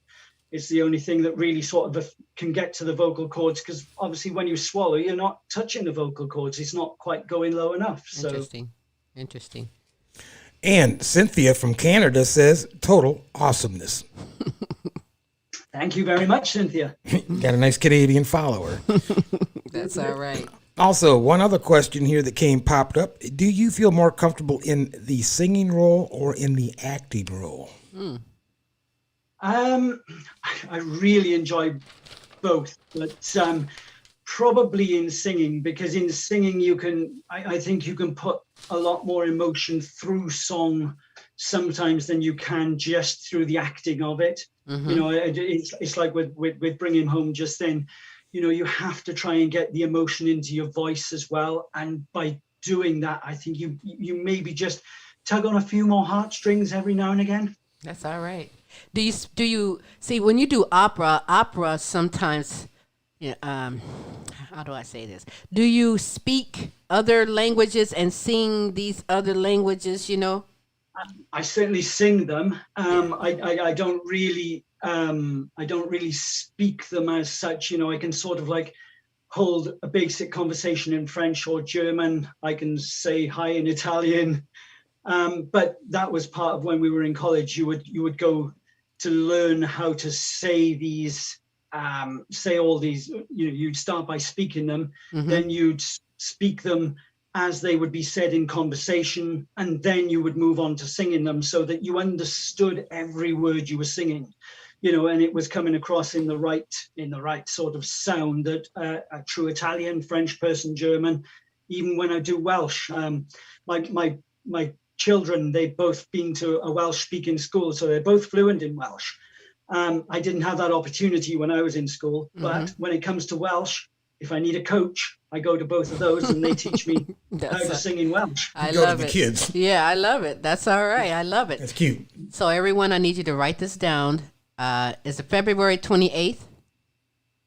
it's the only thing that really sort of can get to the vocal cords, because obviously when you swallow, you're not touching the vocal cords. It's not quite going low enough. So. Interesting. And Cynthia from Canada says, total awesomeness. Thank you very much, Cynthia. Got a nice Canadian follower. That's all right. Also, one other question here that popped up. Do you feel more comfortable in the singing role or in the acting role? I really enjoy both, but probably in singing, because in singing I think you can put a lot more emotion through song sometimes than you can just through the acting of it. You know, it's like with Bring Him Home just then, you have to try and get the emotion into your voice as well. And by doing that, I think you maybe just tug on a few more heartstrings every now and again. That's all right. Do you see when you do opera sometimes, how do I say this? Do you speak other languages and sing these other languages, I certainly sing them. I don't really speak them as such. I can sort of like hold a basic conversation in French or German. I can say hi in Italian. But that was part of when we were in college. You would go to learn how to say these, say all these. You'd start by speaking them, then you'd speak them as they would be said in conversation, and then you would move on to singing them so that you understood every word you were singing, and it was coming across in the right sort of sound that a true Italian, French person, German, even when I do Welsh. My children, they've both been to a Welsh speaking school, so they're both fluent in Welsh. I didn't have that opportunity when I was in school, but when it comes to Welsh, if I need a coach, I go to both of those and they teach me how to sing in Welsh. I Go love to the it. kids. Yeah, I love it. That's all right. I love it. That's cute. So everyone, I need you to write this down. Is it February 28th?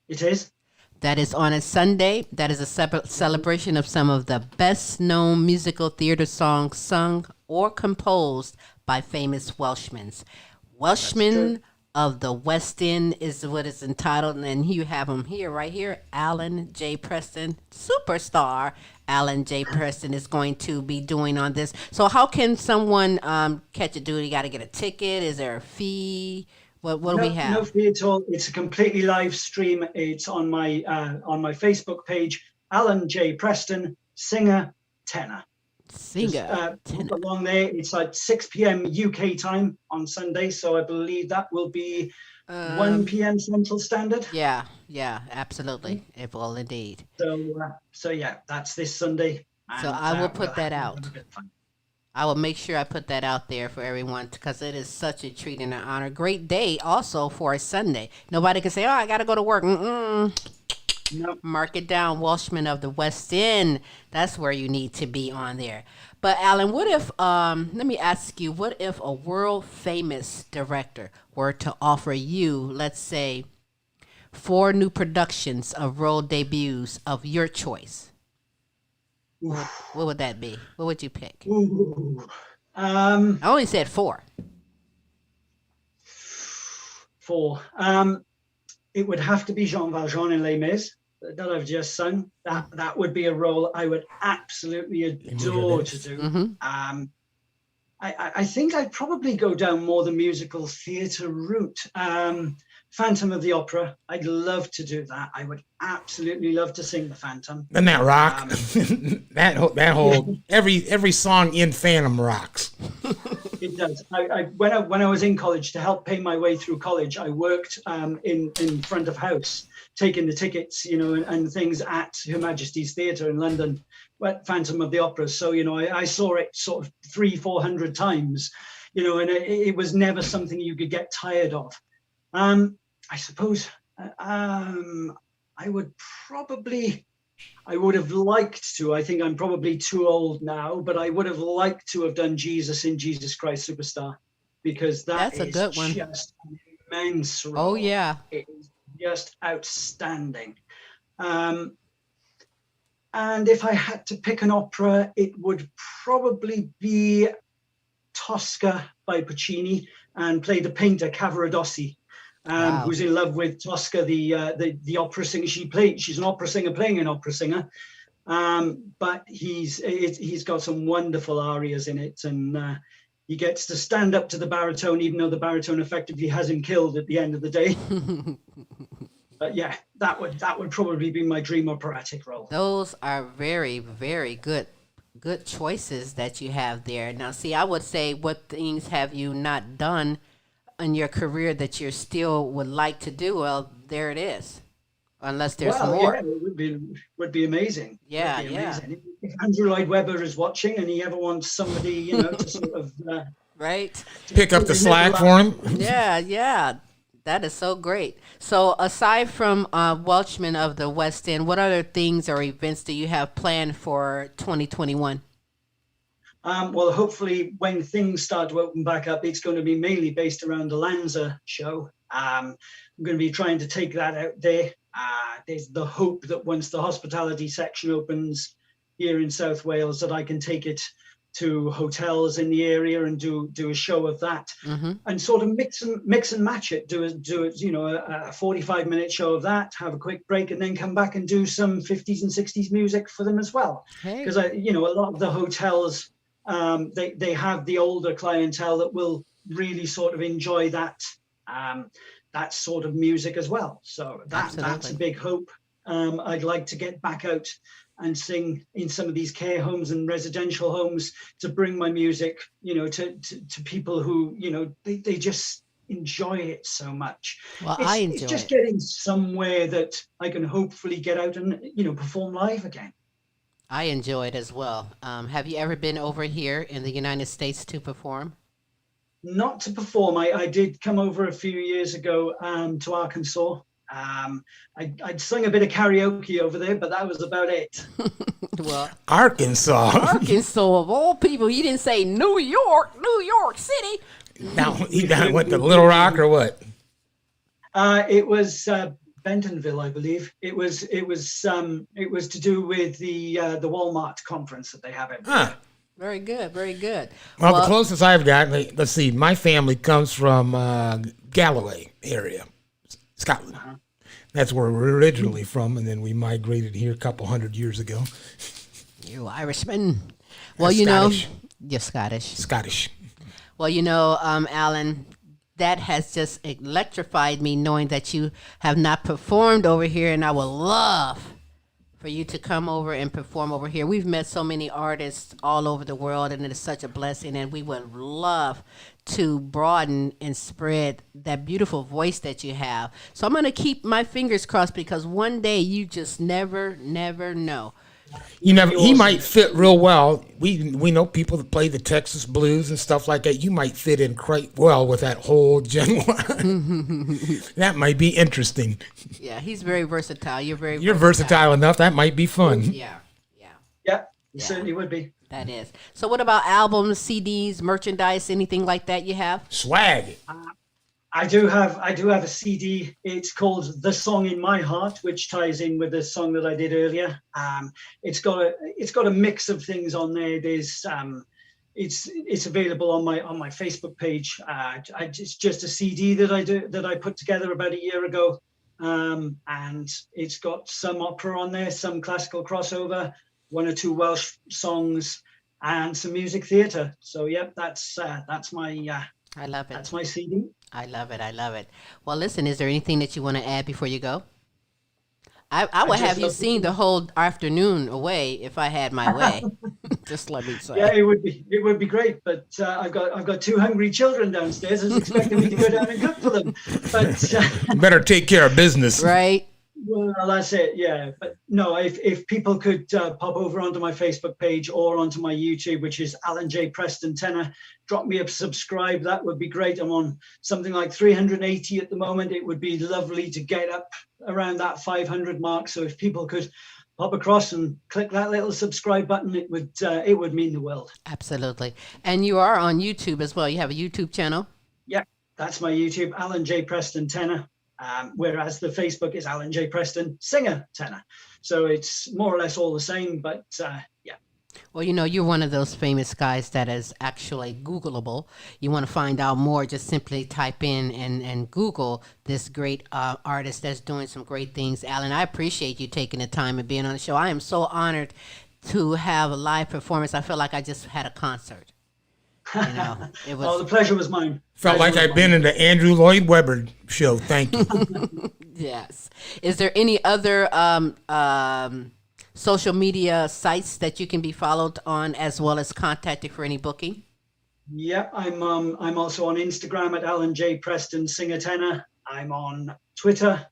It is. That is on a Sunday. That is a celebration of some of the best known musical theater songs sung or composed by famous Welshmen. Welshmen of the West End is what it's entitled, and you have him here, right here. Alan J. Preston, superstar. Alan J. Preston is going to be doing on this. So how can someone catch it? Do you got to get a ticket? Is there a fee? What do we have? No fee at all. It's a completely live stream. It's on my Facebook page, Alan J. Preston, singer, tenor. Singer. Just, along there. It's at 6 p.m. UK time on Sunday, so I believe that will be 1 p.m. Central Standard. Yeah, absolutely. It will indeed. So yeah, that's this Sunday. So I will put that out. I will make sure I put that out there for everyone because it is such a treat and an honor. Great day also for a Sunday. Nobody can say, "Oh, I got to go to work." Nope. Mark it down, Welshman of the West End. That's where you need to be on there. But Alan, what if, let me ask you, what if a world famous director were to offer you, let's say, 4 new productions of role debuts of your choice? What would that be? What would you pick? I only said 4. 4. It would have to be Jean Valjean in Les Mis that I've just sung. That would be a role I would absolutely adore to do. I think I'd probably go down more the musical theatre route. Phantom of the Opera. I'd love to do that. I would absolutely love to sing the Phantom. Doesn't that rock? that whole every song in Phantom rocks. It does. When I was in college, to help pay my way through college, I worked in front of house, taking the tickets, and things at Her Majesty's Theatre in London, Phantom of the Opera. So I saw it sort of 300-400 times, and it was never something you could get tired of. I suppose I would have liked to. I think I'm probably too old now, but I would have liked to have done Jesus in Jesus Christ Superstar, because that's a good one. Just an immense role. Oh yeah, it is just outstanding. And if I had to pick an opera, it would probably be Tosca by Puccini, and play the painter Cavaradossi. Who's in love with Tosca, the opera singer. She's an opera singer playing an opera singer, but he's got some wonderful arias in it, and he gets to stand up to the baritone, even though the baritone effectively has him killed at the end of the day. But yeah, that would probably be my dream operatic role. Those are very, very good choices that you have there. Now, see, I would say, what things have you not done in your career that you still would like to do? Well, there it is. Unless there's more. Yeah, it would be amazing. Yeah, amazing. If Andrew Lloyd Webber is watching and he ever wants somebody, to sort of right, pick up the slack for him. Yeah. That is so great. So, aside from Welchman of the West End, what other things or events do you have planned for 2021? Well, hopefully, when things start to open back up, it's going to be mainly based around the Lanza show. I'm going to be trying to take that out there. There's the hope that once the hospitality section opens here in South Wales, that I can take it to hotels in the area and do a show of that, and sort of mix and match it. Do it, a 45-minute show of that, have a quick break, and then come back and do some 50s and 60s music for them as well. Because a lot of the hotels, they have the older clientele that will really sort of enjoy that sort of music as well. So that's a big hope. I'd like to get back out and sing in some of these care homes and residential homes to bring my music, to people who, they just enjoy it so much. Well, it's just getting somewhere that I can hopefully get out and, perform live again. I enjoy it as well. Have you ever been over here in the United States to perform? Not to perform. I did come over a few years ago to Arkansas. I'd sung a bit of karaoke over there, but that was about it. Well, Arkansas. of all people, he didn't say New York City. Now he went to Little Rock or what? It was Bentonville, I believe. It was to do with the Walmart conference that they have every year. Very good, very good. Well, the closest I've got, let's see, my family comes from Galloway area, Scotland. That's where we're originally from, and then we migrated here a couple hundred years ago. You Irishman. Well, Scottish. You're Scottish. Scottish. Well, Alan, that has just electrified me knowing that you have not performed over here, and I would love for you to come over and perform over here. We've met so many artists all over the world, and it is such a blessing, and we would love to broaden and spread that beautiful voice that you have. So I'm going to keep my fingers crossed, because one day you just never know. He might fit real well. We know people that play the Texas blues and stuff like that. You might fit in quite well with that whole genre. That might be interesting. Yeah, he's very versatile. You're versatile enough. That might be fun. Yeah, it certainly would be. That is. So what about albums, CDs, merchandise, anything like that you have? Swag. I do have a CD. It's called "The Song in My Heart," which ties in with the song that I did earlier. It's got a mix of things on there. There's it's available on my Facebook page. It's just a CD that I put together about a year ago, and it's got some opera on there, some classical crossover, one or two Welsh songs, and some music theatre. So that's my. I love it. That's my CD. I love it. Well, listen, is there anything that you want to add before you go? I would have you sing the whole afternoon away if I had my way. Just let me say. Yeah, it would be great, but I've got two hungry children downstairs who's expecting me to go down and cook for them. But better take care of business, right? Well, that's it. Yeah, but no, if people could pop over onto my Facebook page or onto my YouTube, which is Alan J. Preston Tenor, drop me a subscribe. That would be great. I'm on something like 380 at the moment. It would be lovely to get up around that 500 mark. So if people could pop across and click that little subscribe button, it would mean the world. Absolutely. And you are on YouTube as well. You have a YouTube channel? Yeah, that's my YouTube, Alan J. Preston Tenor. Whereas the Facebook is Alan J. Preston Singer Tenor. So it's more or less all the same, but yeah. Well, you're one of those famous guys that is actually Googleable. You want to find out more, just simply type in and Google this great artist that's doing some great things. Alan, I appreciate you taking the time and being on the show. I am so honored to have a live performance. I feel like I just had a concert. It was. The pleasure was mine. Felt like I've been in the Andrew Lloyd Webber show. Thank you. Yes. Is there any other social media sites that you can be followed on, as well as contacted for any booking? Yeah, I'm also on Instagram at Alan J. Preston Singer Tenor. I'm on Twitter.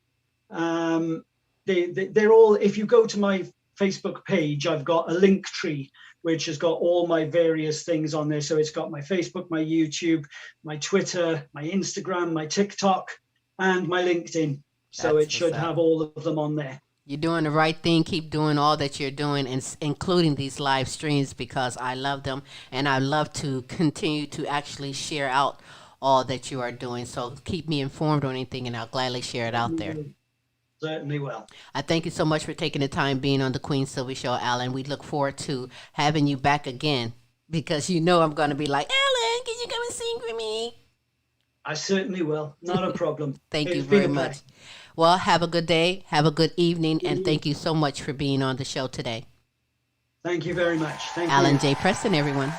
They're all. If you go to my Facebook page, I've got a link tree which has got all my various things on there. So it's got my Facebook, my YouTube, my Twitter, my Instagram, my TikTok. and my LinkedIn. So That's it should what's up. have all of them on there. You're doing the right thing. Keep doing all that you're doing, and including these live streams, because I love them, and I love to continue to actually share out all that you are doing. So keep me informed on anything, and I'll gladly share it out there. Certainly will. I thank you so much for taking the time being on the Queen Silvy Show, Alan. We look forward to having you back again, because you know I'm going to be like, Alan, can you come and sing for me? I certainly will. Not a problem. Thank you It's been very a much. pleasure. Well, have a good day, have a good evening, and thank you so much for being on the show today. Thank you very much. Thank Alan you. J. Preston, everyone.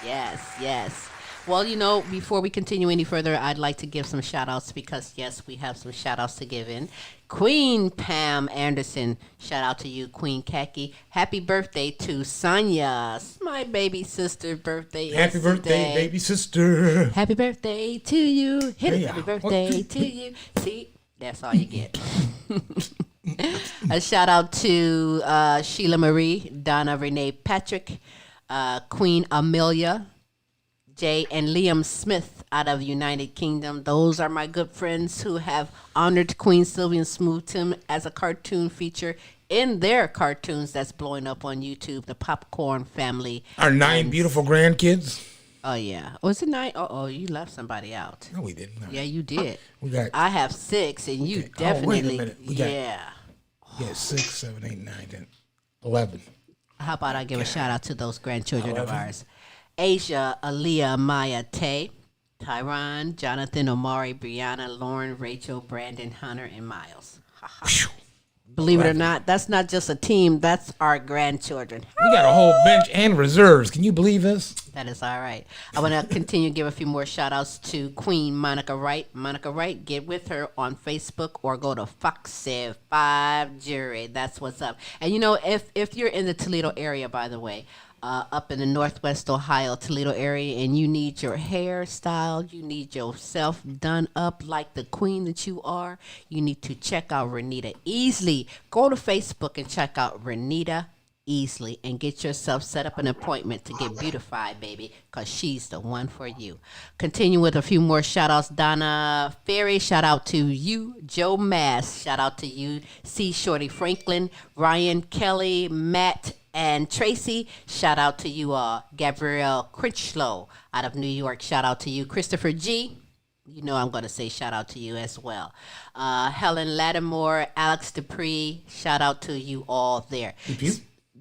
Yes, yes. Well, you know, before we continue any further, I'd like to give some shout outs, because, yes, we have some shout outs to give in. Queen Pam Anderson, shout out to you, Queen Khaki. Happy birthday to Sonia. It's my baby sister's birthday. Happy birthday, yesterday. baby sister. Happy birthday to you. Hit it. Yeah. Happy birthday to you. See, that's all you get. A shout out to Sheila Marie, Donna Renee Patrick, Queen Amelia, Jay and Liam Smith out of United Kingdom. Those are my good friends who have honored Queen Silvy and Smooth Tim as a cartoon feature in their cartoons that's blowing up on YouTube, the Popcorn Family. Our 9 beautiful grandkids. Oh, yeah. Was it 9? Oh, you left somebody out. No, we didn't. No. Yeah, you did. We got, I have 6, and you Okay. Oh, wait a definitely. minute. We got- Yeah. 6, 7, 8, 9, 10, 11. How about I give a shout out to those grandchildren of 11. ours? Asia, Aaliyah, Maya, Tay, Tyron, Jonathan, Omari, Brianna, Lauren, Rachel, Brandon, Hunter, and Miles. Believe it or not, that's not just a team, that's our grandchildren. We got a whole bench and reserves. Can you believe this? That is all right. I want to continue to give a few more shout outs to Queen Monica Wright. Monica Wright, get with her on Facebook or go to Foxy 5 Jury. That's what's up. And you know, if you're in the Toledo area, by the way, up in the Northwest Ohio, Toledo area, and you need your hair styled, you need yourself done up like the queen that you are, you need to check out Renita Easley. Go to Facebook and check out Renita Easley and get yourself set up an appointment to get beautified, baby, because she's the one for you. Continue with a few more shout outs. Donna Ferry, shout out to you. Joe Mass, shout out to you. C. Shorty Franklin, Ryan Kelly, Matt, and Tracy, shout out to you all. Gabrielle Critchlow out of New York, shout out to you. Christopher G., you know I'm going to say shout out to you as well. Helen Lattimore, Alex Dupree, shout out to you all there.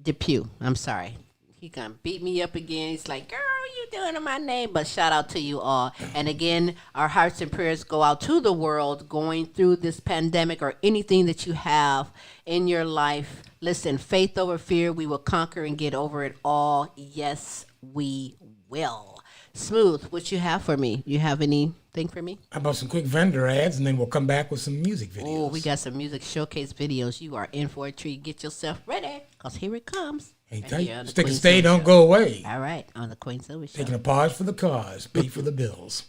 Depew, I'm sorry. He gonna beat me up again. He's like, girl, you doing in my name? But shout out to you all. And again, our hearts and prayers go out to the world going through this pandemic or anything that you have in your life. Listen, faith over fear. We will conquer and get over it all. Yes, we will. Smooth, what you have for me? You have anything for me? How about some quick vendor ads, and then we'll come back with some music videos. Oh, we got some music showcase videos. You are in for a treat. Get yourself ready, because here it comes. Hey, Right tight. here on the Stick and Queen stay, Silvy don't Show. go away. All right, on the Queen Silvy Show. Taking a pause for the cause, pay for the bills.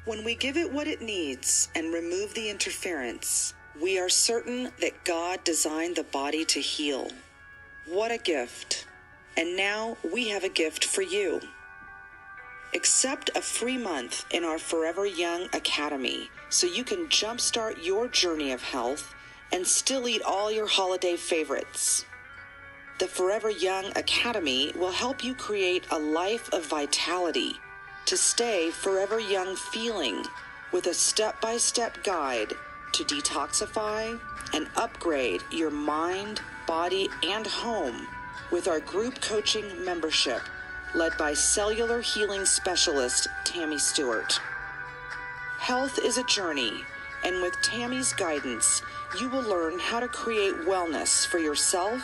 When we give it what it needs and remove the interference, we are certain that God designed the body to heal. What a gift. And now we have a gift for you. Accept a free month in our Forever Young Academy so you can jumpstart your journey of health and still eat all your holiday favorites. The Forever Young Academy will help you create a life of vitality to stay forever young feeling with a step-by-step guide to detoxify and upgrade your mind, body, and home with our group coaching membership led by cellular healing specialist Tammy Stewart. Health is a journey, and with Tammy's guidance, you will learn how to create wellness for yourself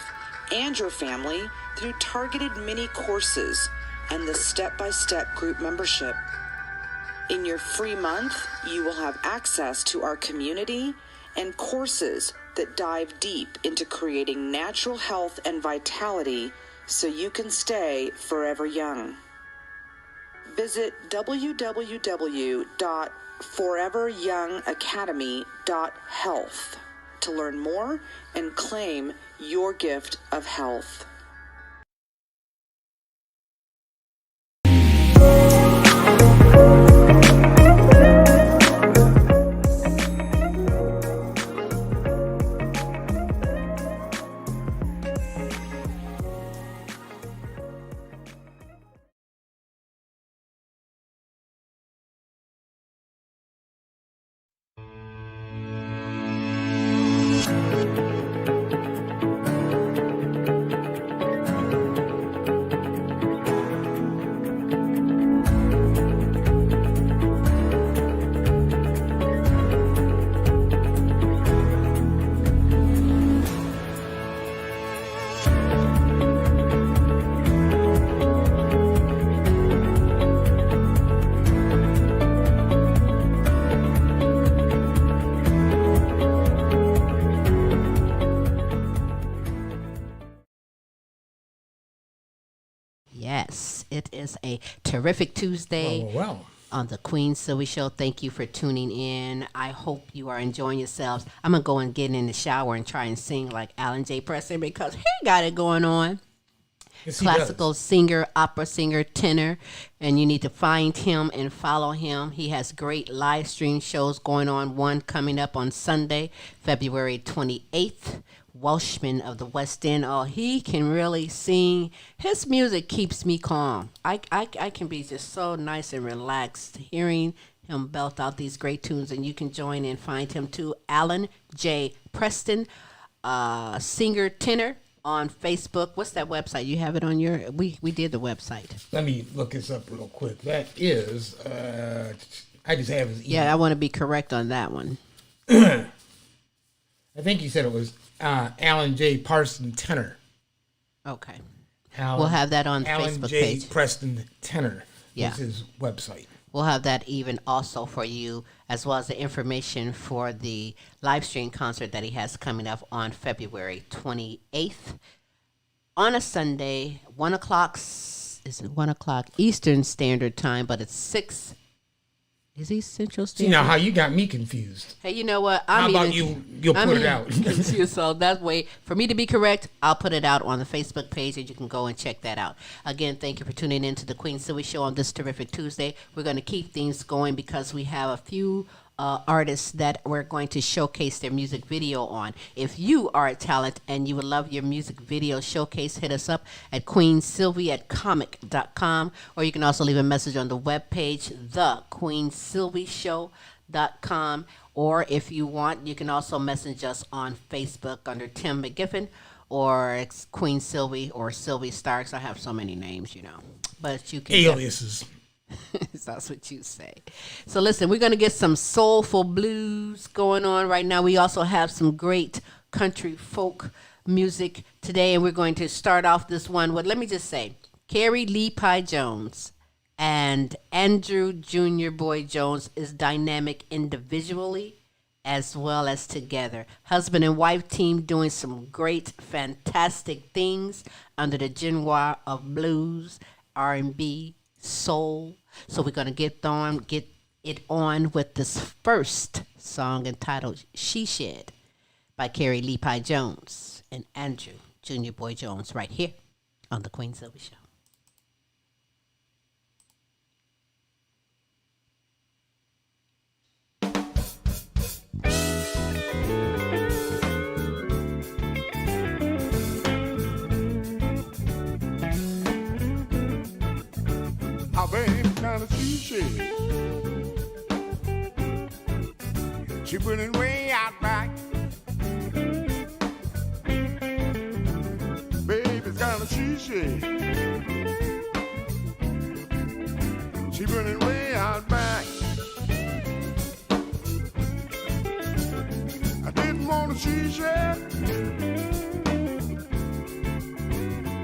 and your family through targeted mini courses and the step-by-step group membership. In your free month, you will have access to our community and courses that dive deep into creating natural health and vitality so you can stay forever young. Visit www.foreveryoungacademy.health to learn more and claim your gift of health. Yes, it is a terrific Tuesday Well. on the Queen Silvy Show. Thank you for tuning in. I hope you are enjoying yourselves. I'm going to go and get in the shower and try and sing like Alan J. Preston because he got it going on. Yes, he Classical does. singer, opera singer, tenor, and you need to find him and follow him. He has great live stream shows going on. One coming up on Sunday, February 28th. Welshman of the West End. Oh, he can really sing. His music keeps me calm. I can be just so nice and relaxed hearing him belt out these great tunes, and you can join and find him too. Alan J. Preston, singer, tenor, on Facebook. What's that website? You have it on your... We did the website. Let me look this up real quick. That is, I just have his email. Yeah, I want to be correct on that one. I think you said it was Alan J. Parson Tenor. Okay. Alan, We'll have that on the Alan Facebook J. page. Preston Tenor Yeah. is his website. We'll have that even also for you, as well as the information for the live stream concert that he has coming up on February 28th. On a Sunday, 1 o'clock, is it 1 o'clock Eastern Standard Time, but it's 6. Is he Central See, Standard? now how you got me confused. Hey, you know what? How about you'll put it out? Confused. So that way, for me to be correct, I'll put it out on the Facebook page, and you can go and check that out. Again, thank you for tuning in to the Queen Silvy Show on this terrific Tuesday. We're going to keep things going because we have a few artists that we're going to showcase their music video on. If you are a talent and you would love your music video showcase, hit us up at queensylvy@comic.com, or you can also leave a message on the webpage, thequeensylvyshow.com, or if you want, you can also message us on Facebook under Tim McGiffin, or it's Queen Silvy or Sylvie Starks. I have so many names, you know, but you can Aliases. that's what you say. So listen, we're going to get some soulful blues going on right now. We also have some great country folk music today, and we're going to start off this one with, let me just say, Carrie Lee Pye Jones and Andrew Jr. Boy Jones is dynamic individually as well as together. Husband and wife team doing some great, fantastic things under the genre of blues, R&B, soul. So we're going to get it on with this first song entitled She Shed by Carrie Lee Pye Jones and Andrew Jr. Boy Jones right here on the Queen Silvy Show. I baby kind of she She put it way out back. Baby's kind of she She put it way out back. I didn't want a she-shed.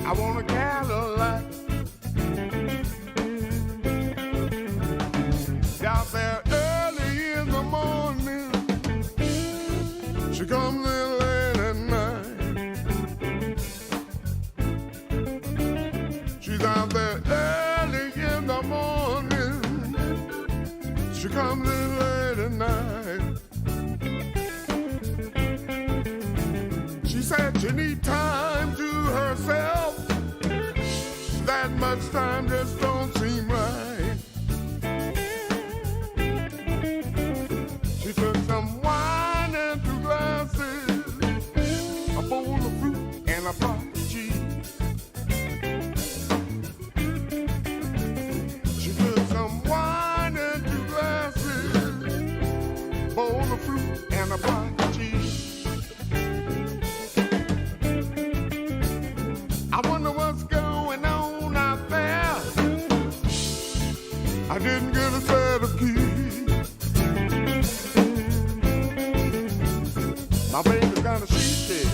I want a Cadillac. Got there early in the morning. She comes in late at night. She's out there early in the morning. She comes in late at night. She said she She need time to herself. That much time just don't seem right. She took some wine and 2 glasses, a bowl of fruit and a pot of cheese. She took some wine and 2 glasses, bowl of fruit and a pot of cheese. I wonder what's going on out there. I didn't get a set of keys. My baby's got a sheet.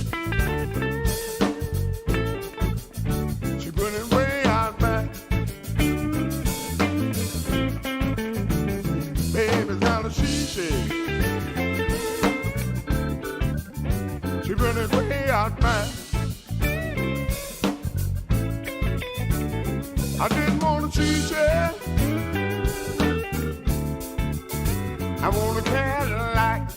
She put it way out back. Baby's got a sheet. She put it way out back. I didn't want a T-shirt. I want a Cadillac.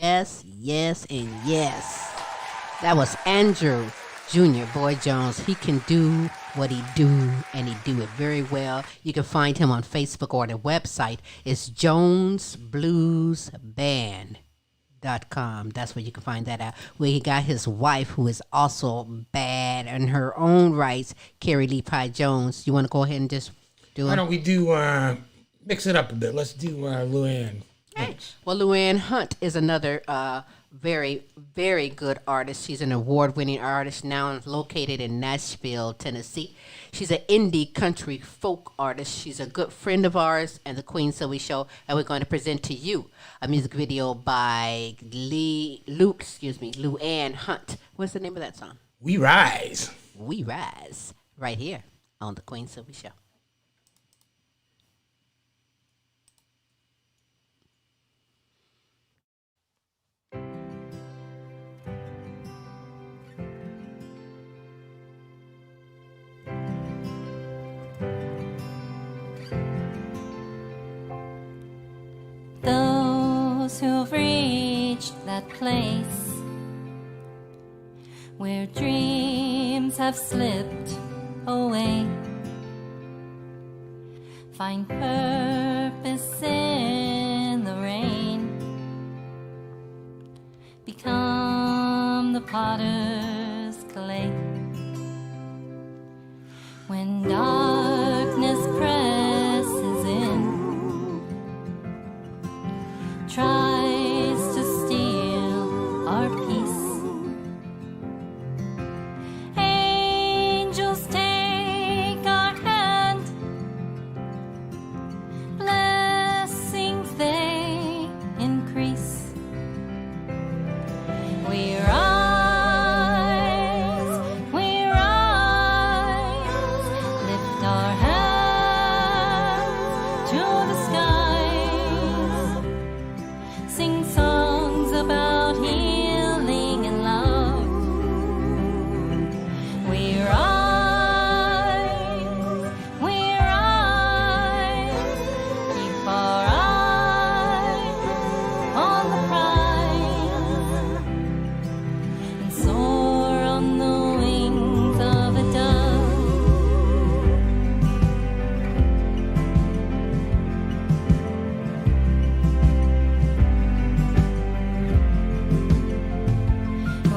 Yes, yes, and yes. That was Andrew Jr. Boy Jones. He can do what he do, and he do it very well. You can find him on Facebook, or the website is jonesbluesband.com. That's where you can find that out. Where he got his wife, who is also bad in her own rights, Carrie Lee Pye Jones. You want to go ahead and just do it? Why don't we do mix it up a bit? Let's do Luann. Hey. Well, Luann Hunt is another very, very good artist. She's an award-winning artist now located in Nashville, Tennessee. She's an indie country folk artist. She's a good friend of ours and the Queen Silvy Show, and we're going to present to you a music video by Luann Hunt. What's the name of that song? We Rise. We Rise, right here on the Queen Silvy Show. Those who've reached that place where dreams have slipped away find purpose in the rain the potter's clay. When darkness presses in, tries to steal our peace, angels take our hand, blessings they increase. We rise, lift our hands to the skies, sing songs about healing and love. We rise, keep our eyes on the prize, and soar on the wings of a dove.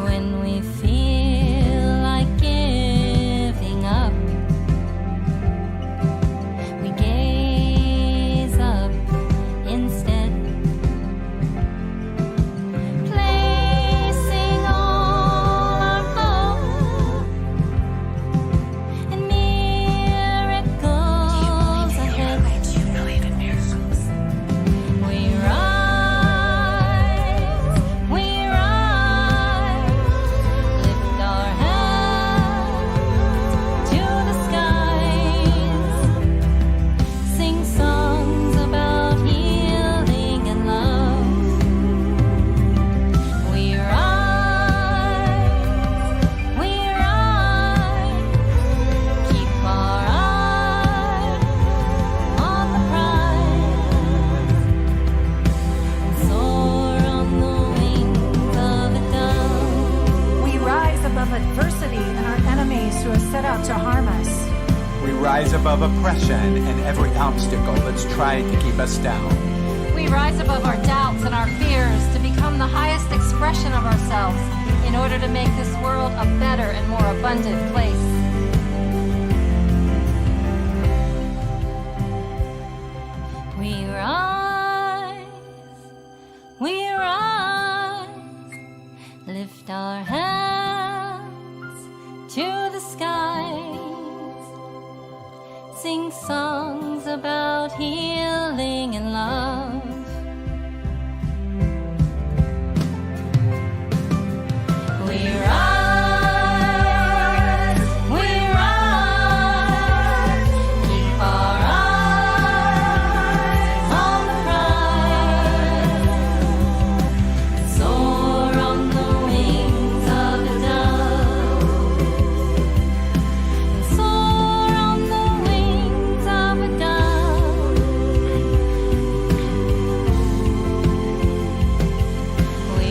When we feel like giving up, we gaze up instead, placing all our hope in miracles ahead. We rise, lift our hands to the skies, sing songs about healing and love. We rise, keep our eyes on the prize, and soar on the wings of a dove. We rise above adversity and our enemies who have set out to harm us. We rise above oppression and every obstacle that's tried to keep us down. We rise above our doubts and our fears to become the highest expression of ourselves in order to make this world a better and more abundant place. We rise, lift our hands to the skies, sing songs about healing and love. We rise, keep our eyes on the prize, soar on the wings of a dove, soar on the wings of a dove. We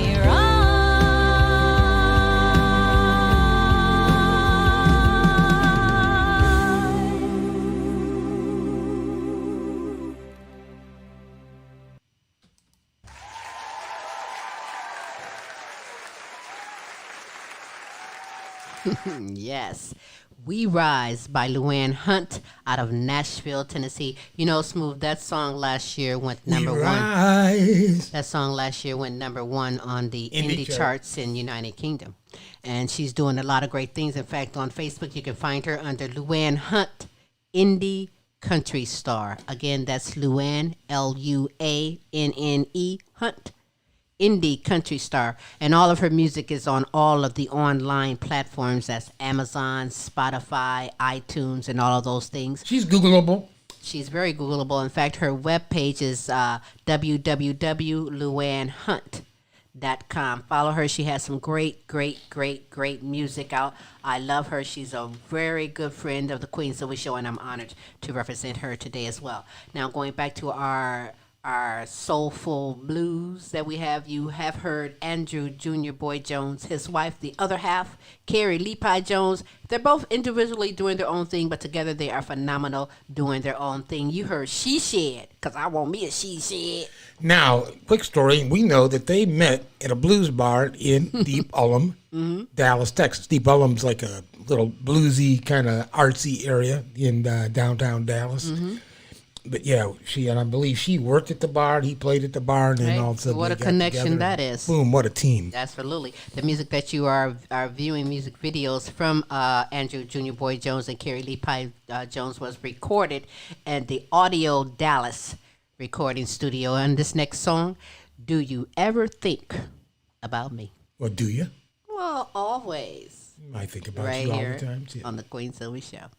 Yes. We Rise by Luann Hunt out of Nashville, Tennessee. You know, Smooth, that song last year went number one. Rise. That song last year went number one on the Indie indie charts in United Kingdom. And she's doing a lot of great things. In fact, on Facebook, you can find her under Luann Hunt, Indie Country Star. Again, that's Luann, Luanne, Hunt, Indie Country Star. And all of her music is on all of the online platforms. That's Amazon, Spotify, iTunes, and all of those things. She's Googleable. She's very Googleable. In fact, her webpage is www.luannhunt.com. Follow her. She has some great music out. I love her. She's a very good friend of the Queen Silvy Show, and I'm honored to represent her today as well. Now, going back to our our soulful blues that we have. You have heard Andrew Junior Boy Jones, his wife, the other half, Carrie Lepi Jones. They're both individually doing their own thing, but together they are phenomenal doing their own thing. You heard She Shed, because I want me a She Shed. Now, quick story. We know that they met at a blues bar in Deep Ellum, Dallas, Texas. Deep Ellum's like a little bluesy, kind of artsy area in downtown Dallas. But yeah, I believe she worked at the bar, and he played at the bar, and then all of a sudden what a connection that is. Boom, what a team. Absolutely. The music that you are viewing, music videos from Andrew Junior Boy Jones and Carrie Lepi Jones, was recorded at the Audio Dallas recording studio. And this next song, Do You Ever Think About Me? Well, do you? Well, always. I think about right you all here the time, too. On the Queen Silvy Show.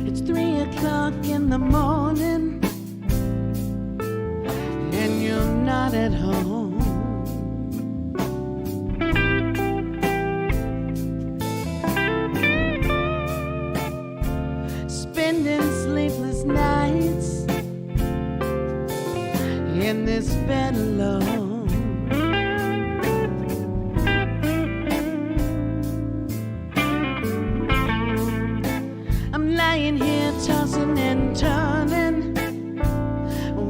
It's 3:00 in the morning, and you're not at home. Spending sleepless nights in this bed alone. I'm lying here tossing and turning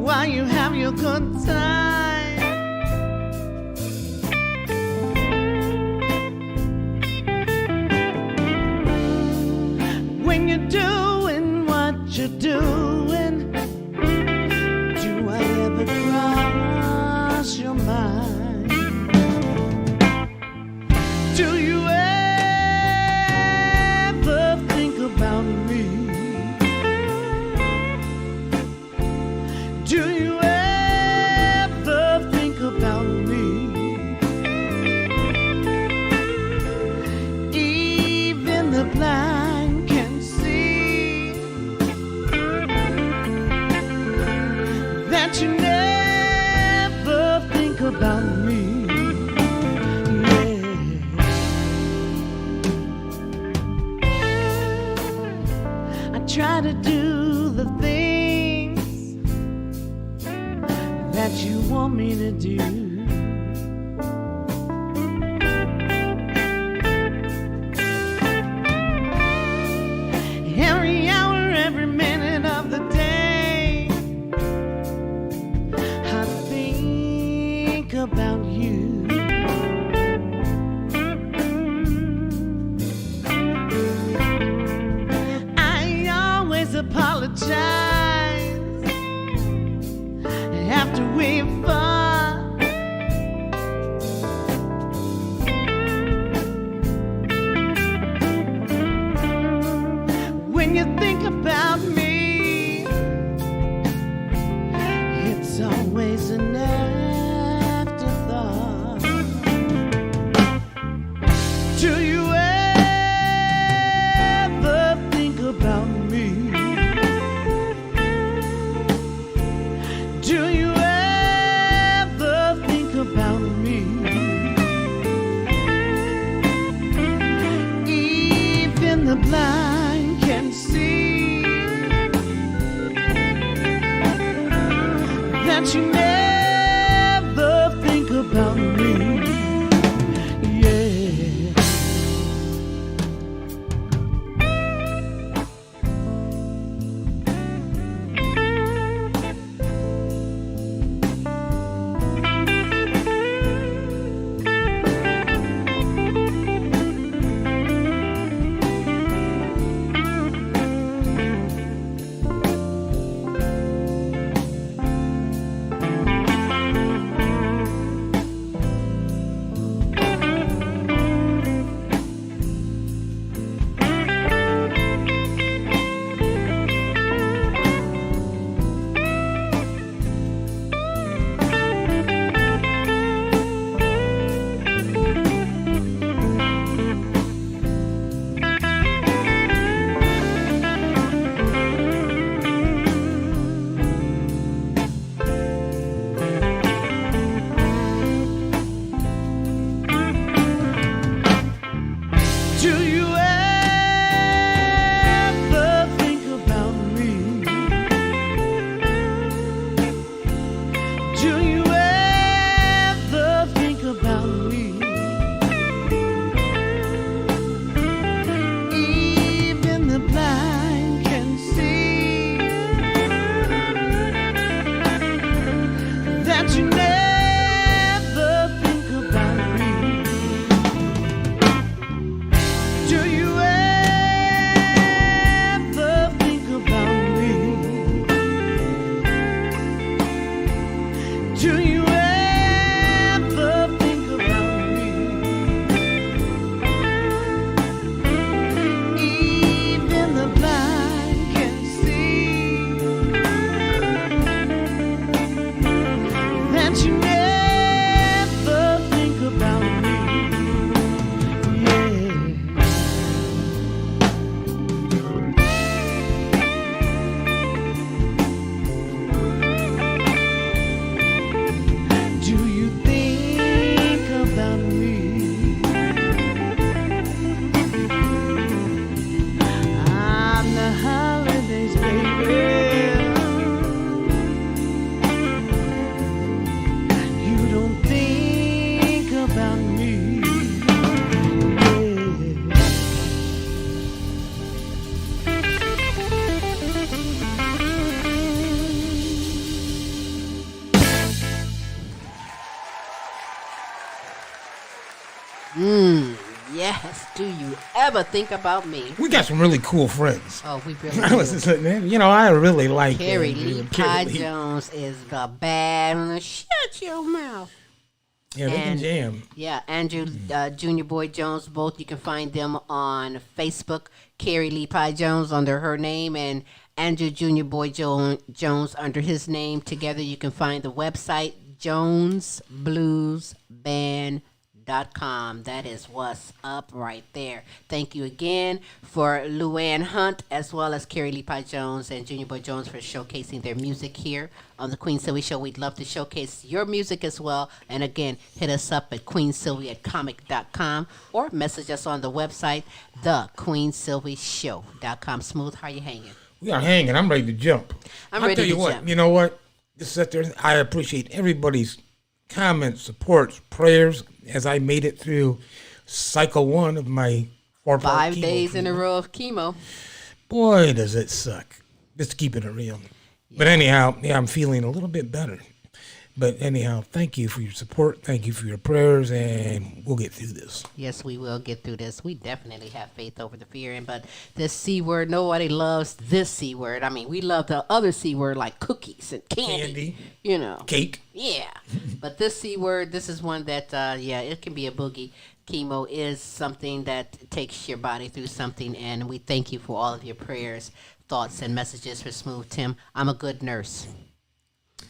while you have your good time. When you're doing what you're doing, do I ever cross your mind? Do you ever think about me? Do you ever think about me? Even the blind can see that you never think about me. I try to do the things that you want me to do. Every hour, every minute of the day, I think about you. I always apologize after we fought. When you think about me, it's always an afterthought. Do you ever think about me? Do you ever think about me? Even the blind can see that you never but think about me. We got some really cool friends. Oh, we really do. You know, I really like Carrie Lee Pie Jones is the bad one. Shut your mouth. Yeah, they can jam. Yeah, Andrew Junior Boy Jones, both you can find them on Facebook. Carrie Lee Pie Jones under her name and Andrew Junior Boy Jones under his name. Together you can find the website jonesbluesband.com. That is what's up right there. Thank you again for Luann Hunt as well as Carrie Lee Pie Jones and Junior Boy Jones for showcasing their music here on the Queen Silvy Show. We'd love to showcase your music as well. And again, hit us up at queensylvy@comic.com or message us on the website, thequeensylvyshow.com. Smooth, how you hanging? We are hanging. I'm ready to jump. I'm ready to jump. What, you know what? Just sit there. I appreciate everybody's comments, supports, prayers as I made it through cycle 1 of my 5 days in a row of chemo. Boy, does it suck. Just keeping it real. Yeah. But anyhow, yeah, I'm feeling a little bit better. But anyhow, thank you for your support. Thank you for your prayers, and we'll get through this. Yes, we will get through this. We definitely have faith over the fear. But this C word, nobody loves this C word. I mean, we love the other C word like cookies and candy. You know. Cake. Yeah. But this C word, this is one that, it can be a boogie. Chemo is something that takes your body through something, and we thank you for all of your prayers, thoughts, and messages for Smooth Tim. I'm a good nurse.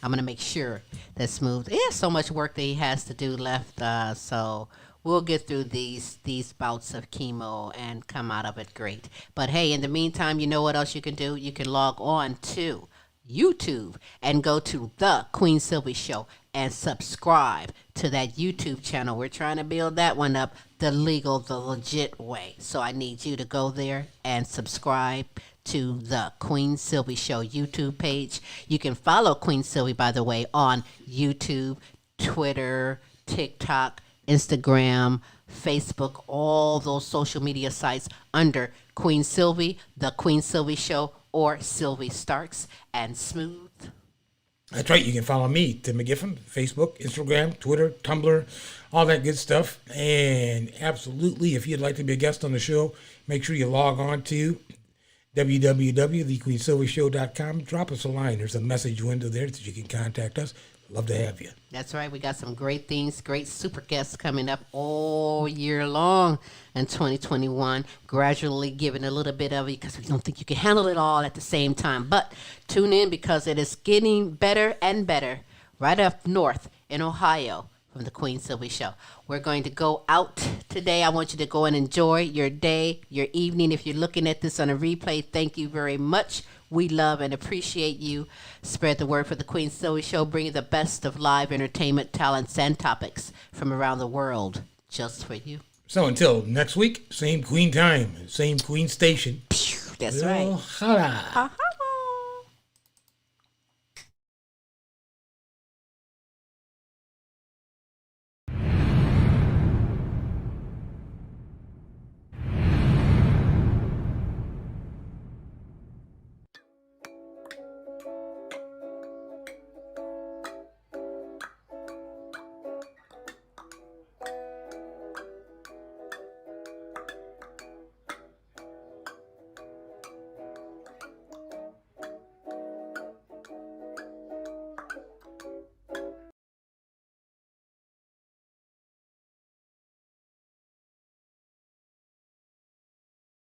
I'm going to make sure that Smooth, he has so much work that he has to do left, so we'll get through these bouts of chemo and come out of it great. But hey, in the meantime, you know what else you can do? You can log on to YouTube and go to The Queen Silvy Show and subscribe to that YouTube channel. We're trying to build that one up the legal, the legit way. So I need you to go there and subscribe to the Queen Silvy Show YouTube page. You can follow Queen Silvy, by the way, on YouTube, Twitter, TikTok, Instagram, Facebook, all those social media sites under Queen Silvy, the Queen Silvy Show, or Sylvie Starks and Smooth. That's right. You can follow me, Tim McGiffin, Facebook, Instagram, Twitter, Tumblr, all that good stuff. And absolutely, if you'd like to be a guest on the show, make sure you log on to www.thequeensylvyshow.com. Drop us a line. There's a message window there that you can contact us. Love to have you. That's right. We got some great things, great super guests coming up all year long in 2021. Gradually giving a little bit of it because we don't think you can handle it all at the same time. But tune in because it is getting better and better right up north in Ohio from the Queen Silvy Show. We're going to go out today. I want you to go and enjoy your day, your evening. If you're looking at this on a replay, thank you very much. We love and appreciate you. Spread the word for the Queen Silvy Show, bringing the best of live entertainment, talents, and topics from around the world just for you. So until next week, same Queen time, same Queen station. That's right. Holla.